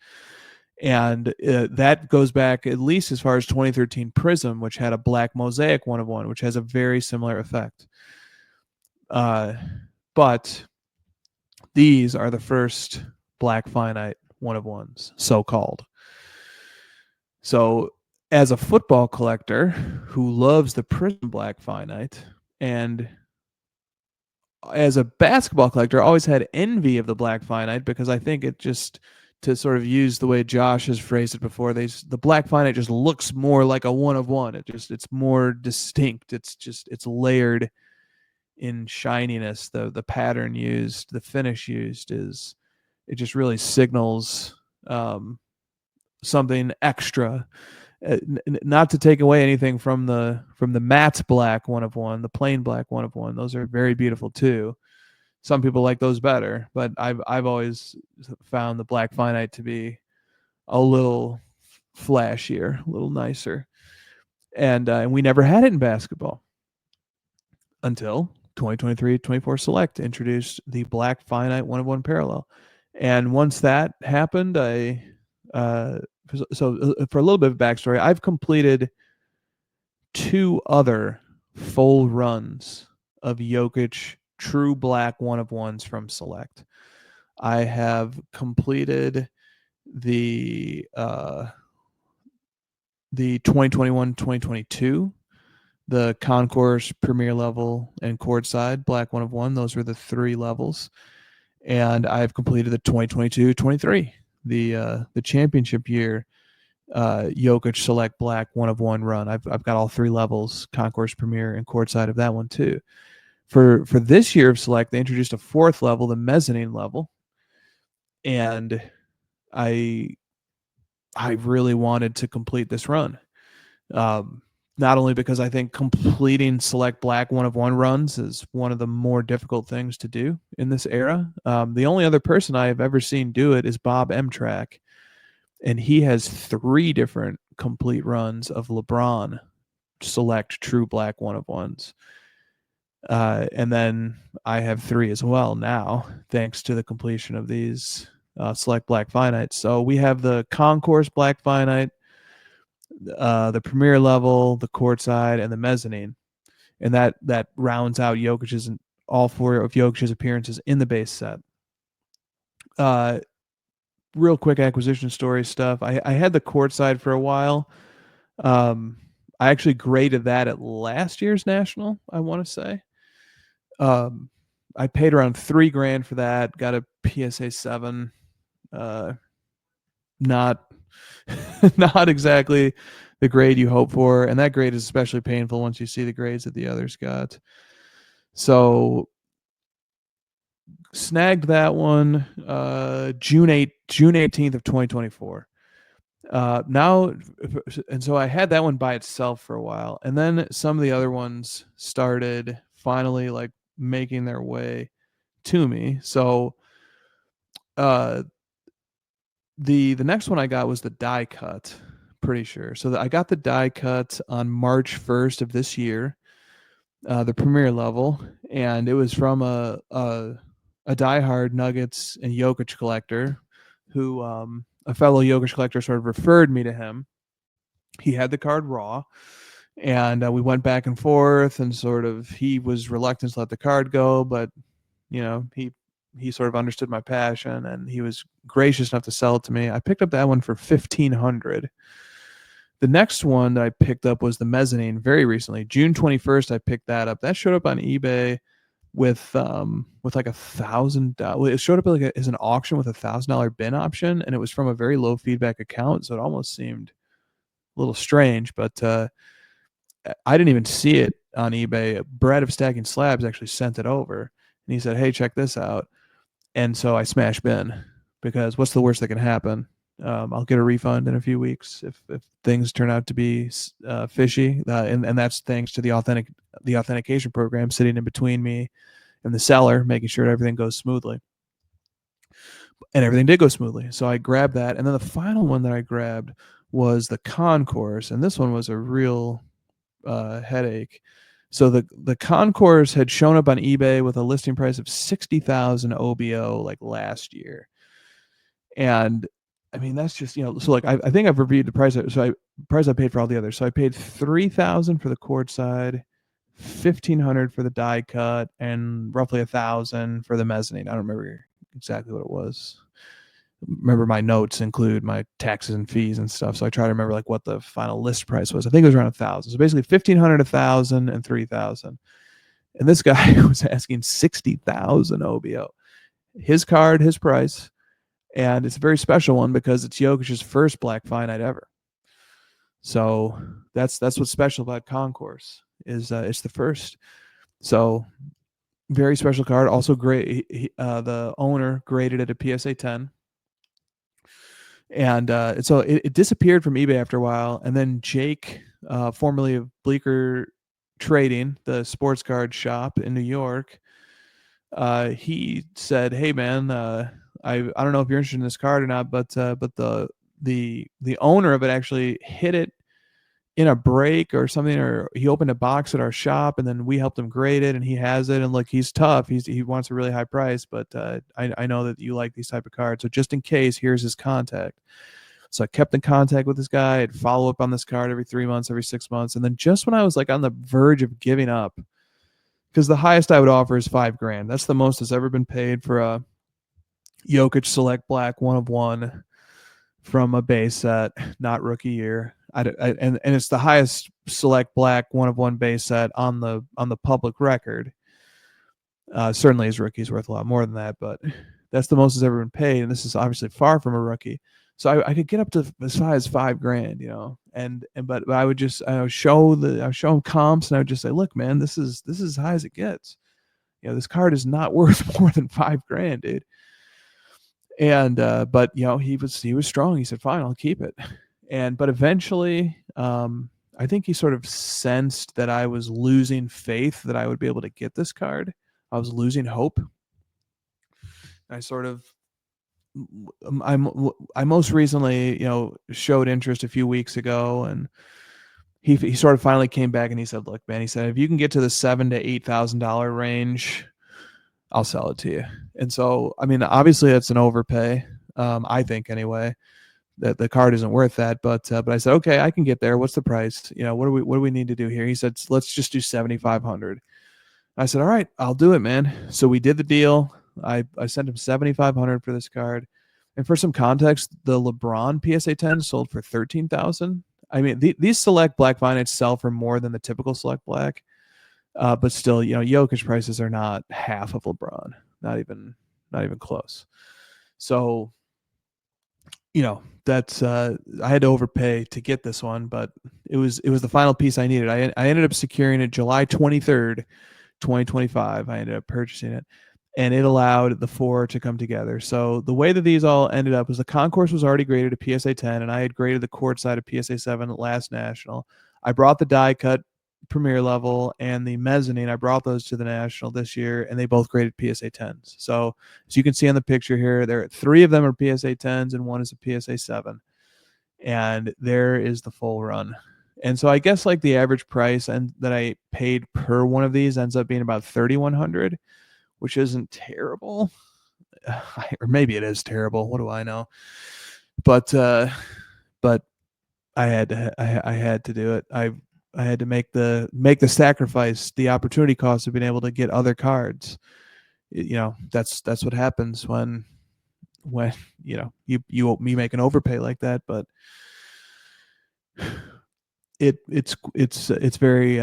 A: and that goes back at least as far as 2013 Prism, which had a Black Mosaic 1/1, which has a very similar effect. But these are the first Black Finite 1/1s, so-called. So as a football collector who loves the Prism Black Finite, and as a basketball collector, I always had envy of the Black Finite, because I think it just, to sort of use the way Josh has phrased it before, the Black Finite just looks more like a 1/1. It's more distinct. It's layered in shininess. The pattern used, the finish used, it just really signals something extra. Not to take away anything from the matte black 1/1, the plain black 1/1. Those are very beautiful too. Some people like those better, but I've always found the Black Finite to be a little flashier, a little nicer, and we never had it in basketball until 2023-24 Select introduced the Black Finite 1/1 parallel. And once that happened, so for a little bit of backstory, I've completed 2 other full runs of Jokic True Black 1/1s from Select. I have completed the the 2021-2022, the Concourse Premier Level and Courtside Black 1 of 1. Those were the 3 levels. And I've completed the 2022-23, the championship year Jokic Select Black 1 of 1 run. I've got all 3 levels, Concourse Premier and Courtside of that one too. For this year of Select, they introduced a 4th level, the mezzanine level, and I really wanted to complete this run. Not only because I think completing Select Black 1 of 1 runs is one of the more difficult things to do in this era. The only other person I have ever seen do it is Bob Emtrack, and he has 3 different complete runs of LeBron Select True Black 1 of 1s. And then I have 3 as well now, thanks to the completion of these Select Black Finites. So we have the Concourse Black Finite, the Premier Level, the Courtside, and the Mezzanine. And that rounds out Jokic's, all 4 of Jokic's appearances in the base set. Real quick acquisition story stuff. I had the Courtside for a while. I actually graded that at last year's National, I want to say. I paid around $3,000 for that. Got a PSA 7. Not exactly the grade you hope for, and that grade is especially painful once you see the grades that the others got. So snagged that one June 18th of 2024. Now, and so I had that one by itself for a while, and then some of the other ones started finally like making their way to me. So the next one I got was the die cut, pretty sure. So I got the die cut on March 1st of this year, the Premier Level, and it was from a diehard Nuggets and Jokic collector who a fellow Jokic collector sort of referred me to him. He had the card raw, and we went back and forth, and sort of he was reluctant to let the card go, but you know, he sort of understood my passion, and he was gracious enough to sell it to me. I picked up that one for $1,500. The next one that I picked up was the Mezzanine very recently. June 21st, I picked that up. That showed up on eBay with like $1,000. It showed up like as an auction with $1,000 bin option, and it was from a very low feedback account, so it almost seemed a little strange. But I didn't even see it on eBay. Brad of Stacking Slabs actually sent it over, and he said, "Hey, check this out." And so I smash bin, because what's the worst that can happen? I'll get a refund in a few weeks if things turn out to be fishy, and that's thanks to the authentication program sitting in between me and the seller, making sure everything goes smoothly. And everything did go smoothly. So I grabbed that, and then the final one that I grabbed was the Concourse, and this one was a real headache. So the Concourse had shown up on eBay with a listing price of $60,000 OBO like last year, and I mean that's just, you know, so like I think I've reviewed the price. So I paid for all the others. So I paid $3,000 for the Courtside, $1,500 for the die cut, and roughly $1,000 for the Mezzanine. I don't remember exactly what it was. Remember, my notes include my taxes and fees and stuff, so I try to remember like what the final list price was. I think it was around $1,000. So basically $1,500, $1,000, and $3,000. And this guy was asking $60,000 OBO. His card, his price, and it's a very special one because it's Jokic's first Black Finite ever. So that's what's special about Concourse, is it's the first. So very special card. Also great. The owner graded it a PSA 10. And so it disappeared from eBay after a while. And then Jake, formerly of Bleecker Trading, the sports card shop in New York, he said, "Hey man, I don't know if you're interested in this card or not, but the owner of it actually hit it in a break or something, or he opened a box at our shop, and then we helped him grade it, and he has it. And look, he's tough. He wants a really high price, but I know that you like these type of cards, so just in case, here's his contact." So I kept in contact with this guy. I'd follow up on this card every 3 months, every 6 months, and then just when I was like on the verge of giving up, because the highest I would offer is $5,000. That's the most that's ever been paid for a Jokic Select Black 1 of 1 from a base set, not rookie year. and it's the highest select black 1 of 1 base set on the public record. Certainly his rookie's worth a lot more than that, but that's the most has ever been paid, and this is obviously far from a rookie. So I could get up to as high as $5,000, but I would show him comps, and I would just say, look, man, this is as high as it gets. This card is not worth more than $5,000, dude. And but he was strong. He said, fine, I'll keep it. But eventually, I think he sort of sensed that I was losing faith that I would be able to get this card. I was losing hope. I most recently, showed interest a few weeks ago, and he sort of finally came back and he said, look, man, he said, if you can get to the $7,000 to $8,000 range, I'll sell it to you. And so, I mean, obviously that's an overpay. I think anyway, that the card isn't worth that, but I said, okay, I can get there. What's the price? What do we need to do here? He said, let's just do 7,500. I said, all right, I'll do it, man. So we did the deal. I sent him 7,500 for this card. And for some context, the LeBron PSA 10 sold for 13,000. I mean, these select black finance sell for more than the typical select black. But still, Jokic prices are not half of LeBron, not even close. So, that's I had to overpay to get this one, but it was the final piece I needed. I ended up securing it July 23rd, 2025. I ended up purchasing it, and it allowed the 4 to come together. So the way that these all ended up was the concourse was already graded a PSA 10, and I had graded the court side of PSA 7 last national. I brought the die cut premier level and the mezzanine. I brought those to the national this year, and they both graded PSA 10s. So as you can see on the picture here, there 3 of them are PSA 10s and 1 is a PSA 7. And there is the full run. And so I guess like the average price and that I paid per one of these ends up being about $3,100, which isn't terrible. Or maybe it is terrible. What do I know? But I had to do it. I had to make the sacrifice, the opportunity cost of being able to get other cards. That's what happens when you make an overpay like that. But it's very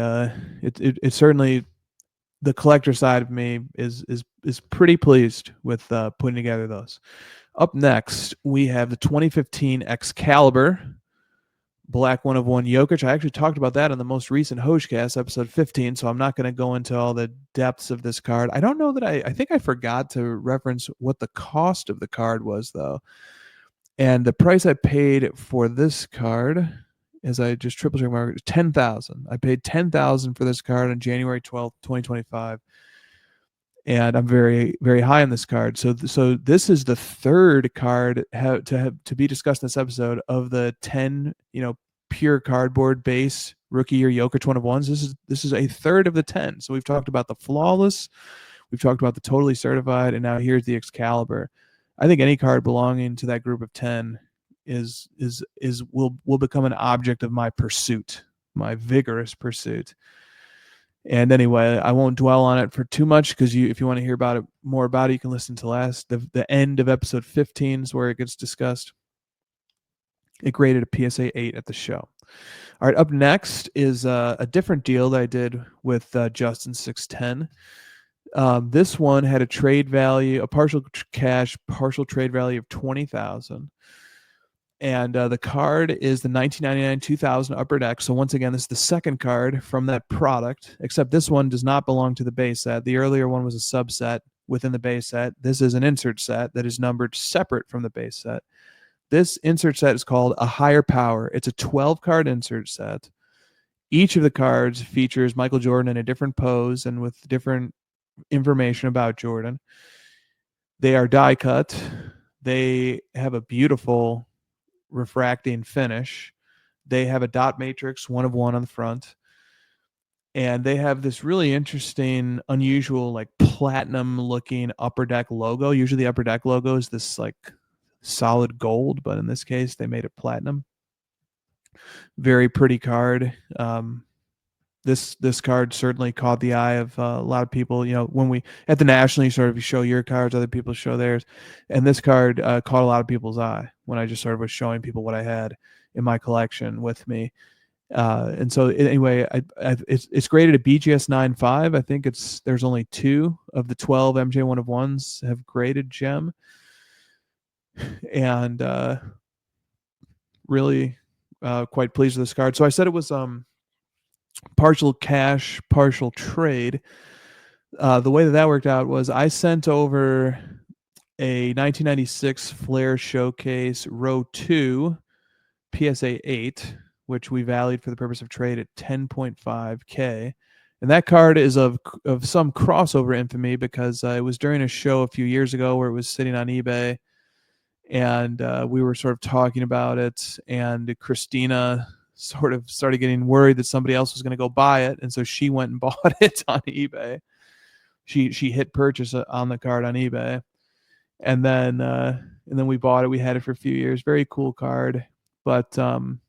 A: it's certainly, the collector side of me is pretty pleased with putting together those. Up next, we have the 2015 Excalibur black 1 of 1 Jokic. I actually talked about that on the most recent HOJ-Cast, episode 15, so I'm not going to go into all the depths of this card. I don't know that I think I forgot to reference what the cost of the card was, though. And the price I paid for this card, as I just triple check my $10,000. I paid $10,000 for this card on January 12th, 2025. And I'm very, very high on this card. So this is the third card to be discussed in this episode of the 10, pure cardboard base rookie year Jokic 1 of 1s. This is a third of the 10. So we've talked about the flawless, we've talked about the totally certified, and now here's the Excalibur. I think any card belonging to that group of 10 will become an object of my pursuit, my vigorous pursuit. And anyway, I won't dwell on it for too much, because if you want to hear more about it, you can listen to the end of episode 15 is where it gets discussed. It graded a PSA 8 at the show. All right, up next is a different deal that I did with Justin 610. This one had a trade value, a partial cash, partial trade value of $20,000. And the card is the 1999-2000 Upper Deck. So once again, this is the second card from that product, except this one does not belong to the base set. The earlier one was a subset within the base set. This is an insert set that is numbered separate from the base set. This insert set is called a Higher Power. It's a 12-card insert set. Each of the cards features Michael Jordan in a different pose and with different information about Jordan. They are die cut. They have a beautiful refracting finish. They have a dot matrix 1 of 1 on the front, and they have this really interesting, unusual, like platinum looking Upper Deck logo. Usually the Upper Deck logo is this like solid gold, but in this case they made it platinum. Very pretty card. This card certainly caught the eye of a lot of people. When we at the National, you show your cards, other people show theirs, and this card caught a lot of people's eye. when I just sort of was showing people what I had in my collection with me. And so anyway, it's graded a BGS 9.5. I think there's only 2 of the 12 MJ 1/1s have graded gem, and really quite pleased with this card. So I said it was partial cash, partial trade. The way that worked out was I sent over a 1996 Flair Showcase Row 2 PSA 8, which we valued for the purpose of trade at 10.5K. And that card is of some crossover infamy because it was during a show a few years ago where it was sitting on eBay, and we were sort of talking about it, and Christina sort of started getting worried that somebody else was going to go buy it, and so she went and bought it on eBay. She hit purchase on the card on eBay, and then we bought it. We had it for a few years. Very cool card, but this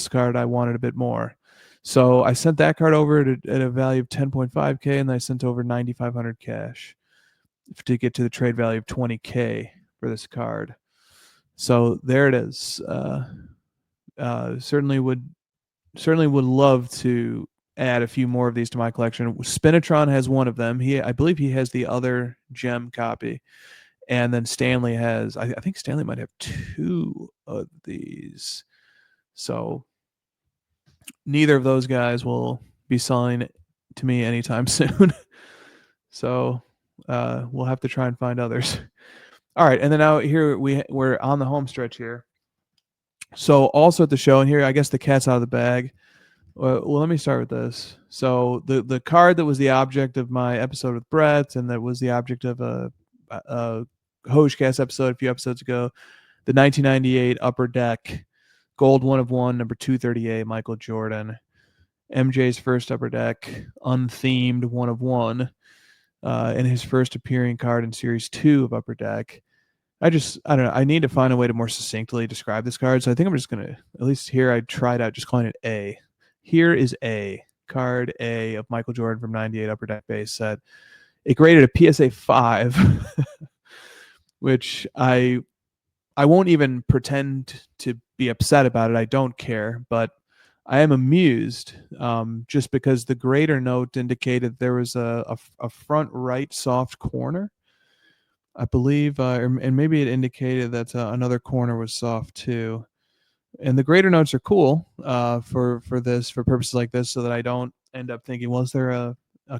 A: card I wanted a bit more, so I sent that card over at a value of 10.5K, and I sent over 9,500 cash to get to the trade value of 20K for this card. So there it is. Certainly would love to add a few more of these to my collection. Spinatron has one of them. I believe he has the other gem copy, and then Stanley has. I think Stanley might have 2 of these. So neither of those guys will be selling to me anytime soon. So we'll have to try and find others. All right, and then now here we're on the home stretch here. So also at the show, and here I guess the cat's out of the bag. Well, let me start with this. So the card that was the object of my episode with Brett, and that was the object of a HOJ-Cast episode a few episodes ago, the 1998 Upper Deck Gold 1/1, number 238, Michael Jordan, MJ's first Upper Deck unthemed 1/1, and his first appearing card in Series 2 of Upper Deck. I don't know. I need to find a way to more succinctly describe this card, so I think I'm just gonna, at least here I tried out just calling it A. Here is A, card A of Michael Jordan from 98 Upper Deck base set. It graded a PSA 5, which I won't even pretend to be upset about it. I don't care, but I am amused just because the grader note indicated there was a front right soft corner, I believe, and maybe it indicated that another corner was soft too. And the grader notes are cool for purposes like this, so that I don't end up thinking, well, is there a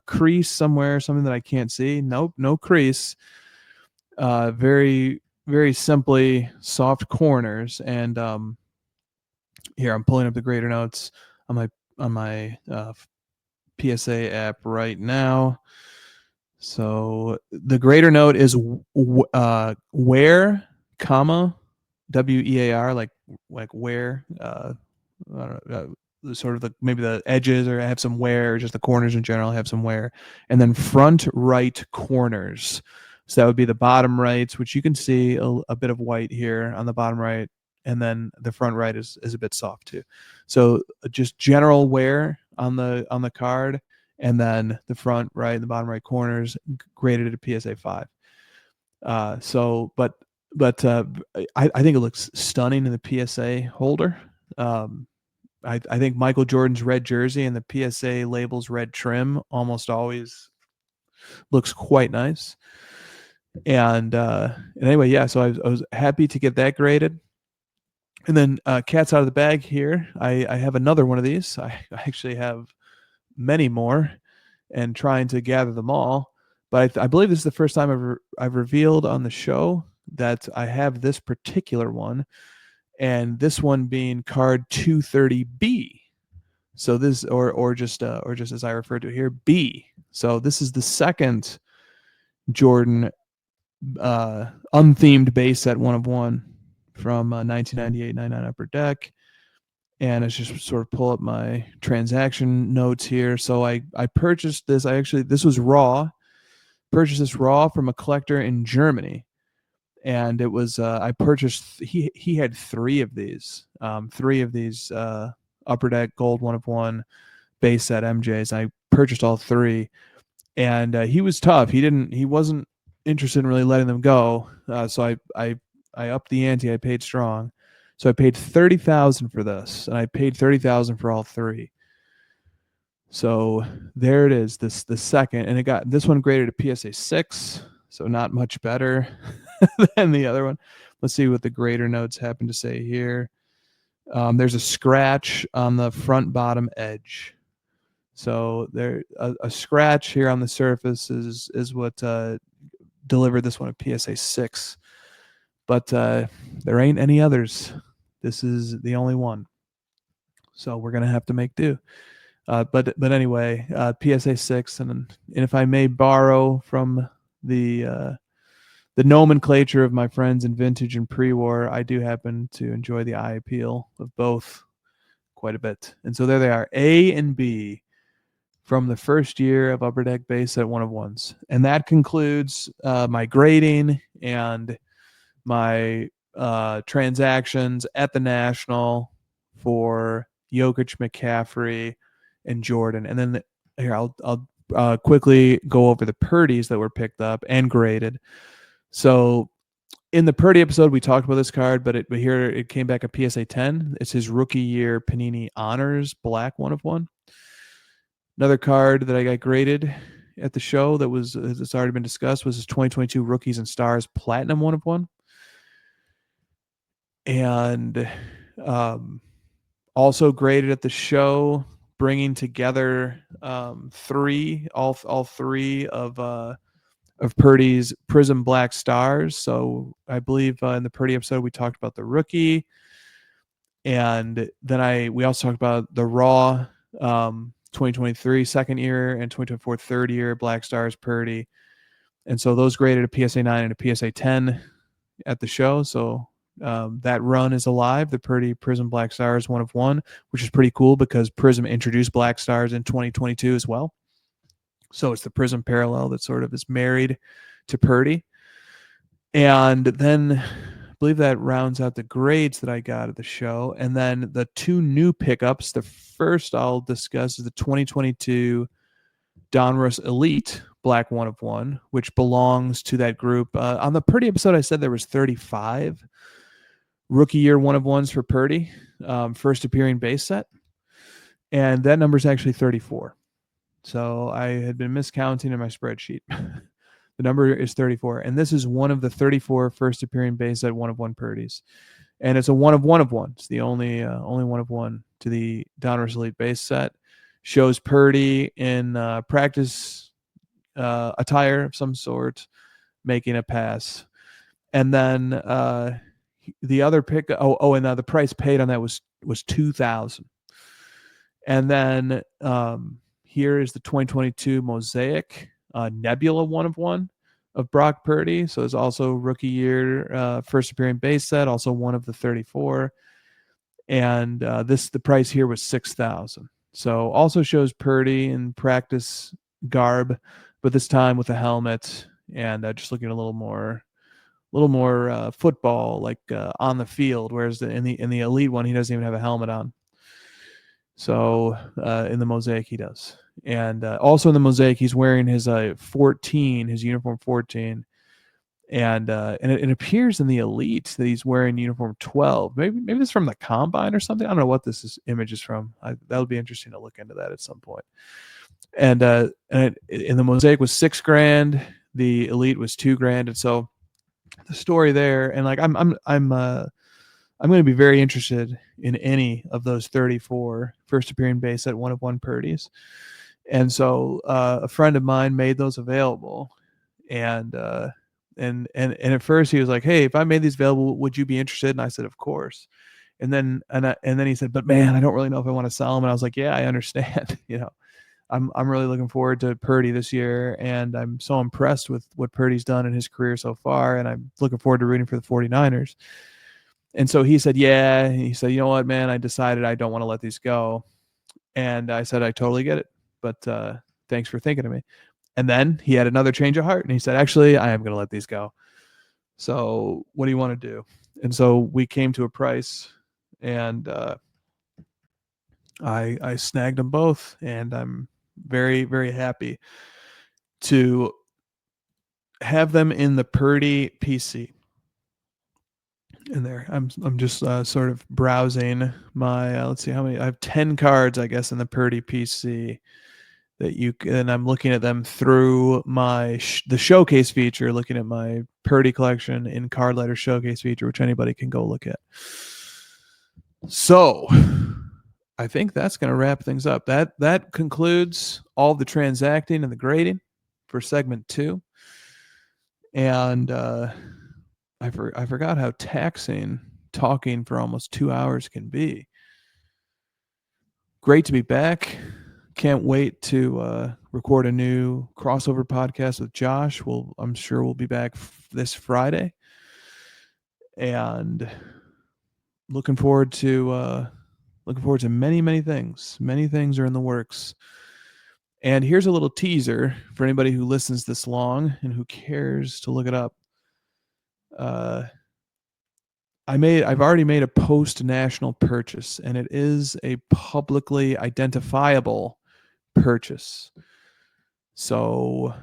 A: crease somewhere, something that I can't see? Nope, no crease. Very, very simply soft corners. And here I'm pulling up the grader notes on my PSA app right now. So the grader note is where, comma, WEAR, like where, I don't know, sort of maybe the edges, or have some wear, or just the corners in general have some wear, and then front right corners. So that would be the bottom rights, which you can see a bit of white here on the bottom right, and then the front right is a bit soft too. So just general wear on the card, and then the front right and the bottom right corners graded at a PSA 5. But I think it looks stunning in the PSA holder. I think Michael Jordan's red jersey and the PSA label's red trim almost always looks quite nice. And anyway, yeah, so I was happy to get that graded. And then cat's out of the bag here. I have another one of these. I actually have many more, and trying to gather them all. But I believe this is the first time I've revealed on the show that I have this particular one, and this one being card 230B. So this, or just as I refer to it here, B. So this is the second Jordan unthemed base set 1/1 from 1998-99 Upper Deck. And let's just sort of pull up my transaction notes here. So I purchased this. This was raw. Purchased this raw from a collector in Germany, and it was I purchased. He had 3 of these. 3 of these Upper Deck Gold 1/1 base set MJs. I purchased all 3, and he was tough. He wasn't interested in really letting them go. So I I upped the ante. I paid strong. So I paid 30,000 for this, and I paid 30,000 for all three. So there it is. The second, and it got this one graded a PSA 6, so not much better than the other one. Let's see what the grader notes happen to say here. There's a scratch on the front bottom edge. So there a scratch here on the surface is what delivered this one a PSA 6. But there ain't any others. This is the only one. So we're gonna have to make do. But anyway, PSA 6, and if I may borrow from the nomenclature of my friends in vintage and pre-war, I do happen to enjoy the eye appeal of both quite a bit. And so there they are, A and B, from the first year of Upper Deck Base Set 1-of-1s. And that concludes my grading and my transactions at the National for Jokic, McCaffrey, and Jordan. And then here, I'll quickly go over the Purdy's that were picked up and graded. So in the Purdy episode, we talked about this card, but here it came back a PSA 10. It's his rookie year Panini Honors Black 1-of-1. Another card that I got graded at the show that's already been discussed was his 2022 Rookies and Stars Platinum 1-of-1. And also graded at the show, bringing together all three of Purdy's Prism Black Stars. So I believe in the Purdy episode we talked about the rookie, and then we also talked about the raw 2023 second year and 2024 third year Black Stars Purdy. And so those graded a PSA 9 and a PSA 10 at the show. So that run is alive. The Purdy Prism Black Stars 1-of-1, which is pretty cool because Prism introduced Black Stars in 2022 as well. So it's the Prism parallel that sort of is married to Purdy. And then I believe that rounds out the grades that I got at the show. And then the two new pickups. The first I'll discuss is the 2022 Donruss Elite Black 1-of-1, which belongs to that group. On the Purdy episode, I said there was 35 rookie year 1-of-1s for Purdy, first appearing base set. And that number is actually 34. So I had been miscounting in my spreadsheet. The number is 34. And this is one of the 34 first appearing base set 1-of-1 Purdy's. And it's a 1-of-1-of-1. It's the only 1-of-1 to the Donruss Elite base set. Shows Purdy in practice attire of some sort, making a pass. And then the other pick, and the price paid on that was $2,000. And then here is the 2022 Mosaic Nebula 1-of-1 of Brock Purdy. So it's also rookie year first appearing base set, also one of the 34. And the price here was $6,000. So also shows Purdy in practice garb, but this time with a helmet and just looking a little more football, like on the field. Whereas in the Elite one, he doesn't even have a helmet on. So in the Mosaic, he does. And also in the Mosaic, he's wearing his 14, his uniform 14. And it appears in the Elite that he's wearing uniform 12. Maybe this is from the Combine or something. I don't know what image is from. That would be interesting to look into that at some point. And in the Mosaic was $6,000. The Elite was $2,000. And so the story there, and like I'm going to be very interested in any of those 34 first appearing base set 1-of-1 Purdy's. And so a friend of mine made those available, and at first he was like, "Hey, if I made these available, would you be interested?" And I said, "Of course." And then he said, "But man, I don't really know if I want to sell them." And I was like, "Yeah, I understand." I'm really looking forward to Purdy this year, and I'm so impressed with what Purdy's done in his career so far, and I'm looking forward to rooting for the 49ers. And so he said, "Yeah." He said, "You know what, man? I decided I don't want to let these go." And I said, "I totally get it, but thanks for thinking of me." And then he had another change of heart, and he said, "Actually, I am going to let these go. So what do you want to do?" And so we came to a price, and I snagged them both, and I'm very, very happy to have them in the Purdy PC. in there. I'm just sort of browsing my. Let's see how many. I have 10 cards, I guess, in the Purdy PC that you can, and I'm looking at them through my the showcase feature, looking at my Purdy collection in card letter showcase feature, which anybody can go look at. So I think that's going to wrap things up. That concludes all the transacting and the grading for segment 2. And I forgot how taxing talking for almost 2 hours can be. Great to be back. Can't wait to record a new crossover podcast with Josh. I'm sure we'll be back this Friday, and looking forward to many things. Many things are in the works. And here's a little teaser for anybody who listens this long and who cares to look it up. I've already made a post-national purchase, and it is a publicly identifiable purchase. So,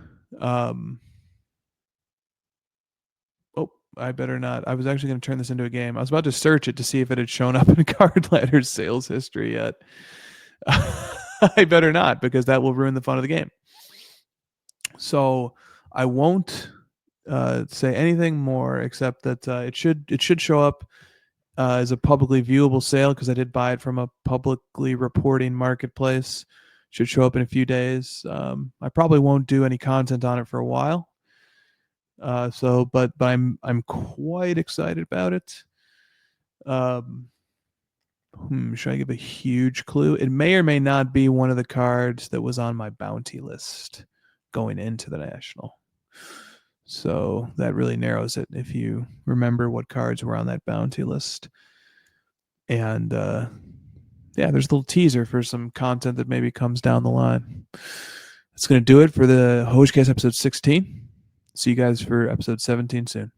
A: I better not. I was actually going to turn this into a game. I was about to search it to see if it had shown up in Card Ladder's sales history yet. I better not, because that will ruin the fun of the game. So I won't say anything more except that it should show up as a publicly viewable sale, because I did buy it from a publicly reporting marketplace. Should show up in a few days. I probably won't do any content on it for a while. But I'm quite excited about it. Should I give a huge clue? It may or may not be one of the cards that was on my bounty list going into the National. So that really narrows it if you remember what cards were on that bounty list. And there's a little teaser for some content that maybe comes down the line. That's going to do it for the HOJ-Cast episode 16. See you guys for episode 17 soon.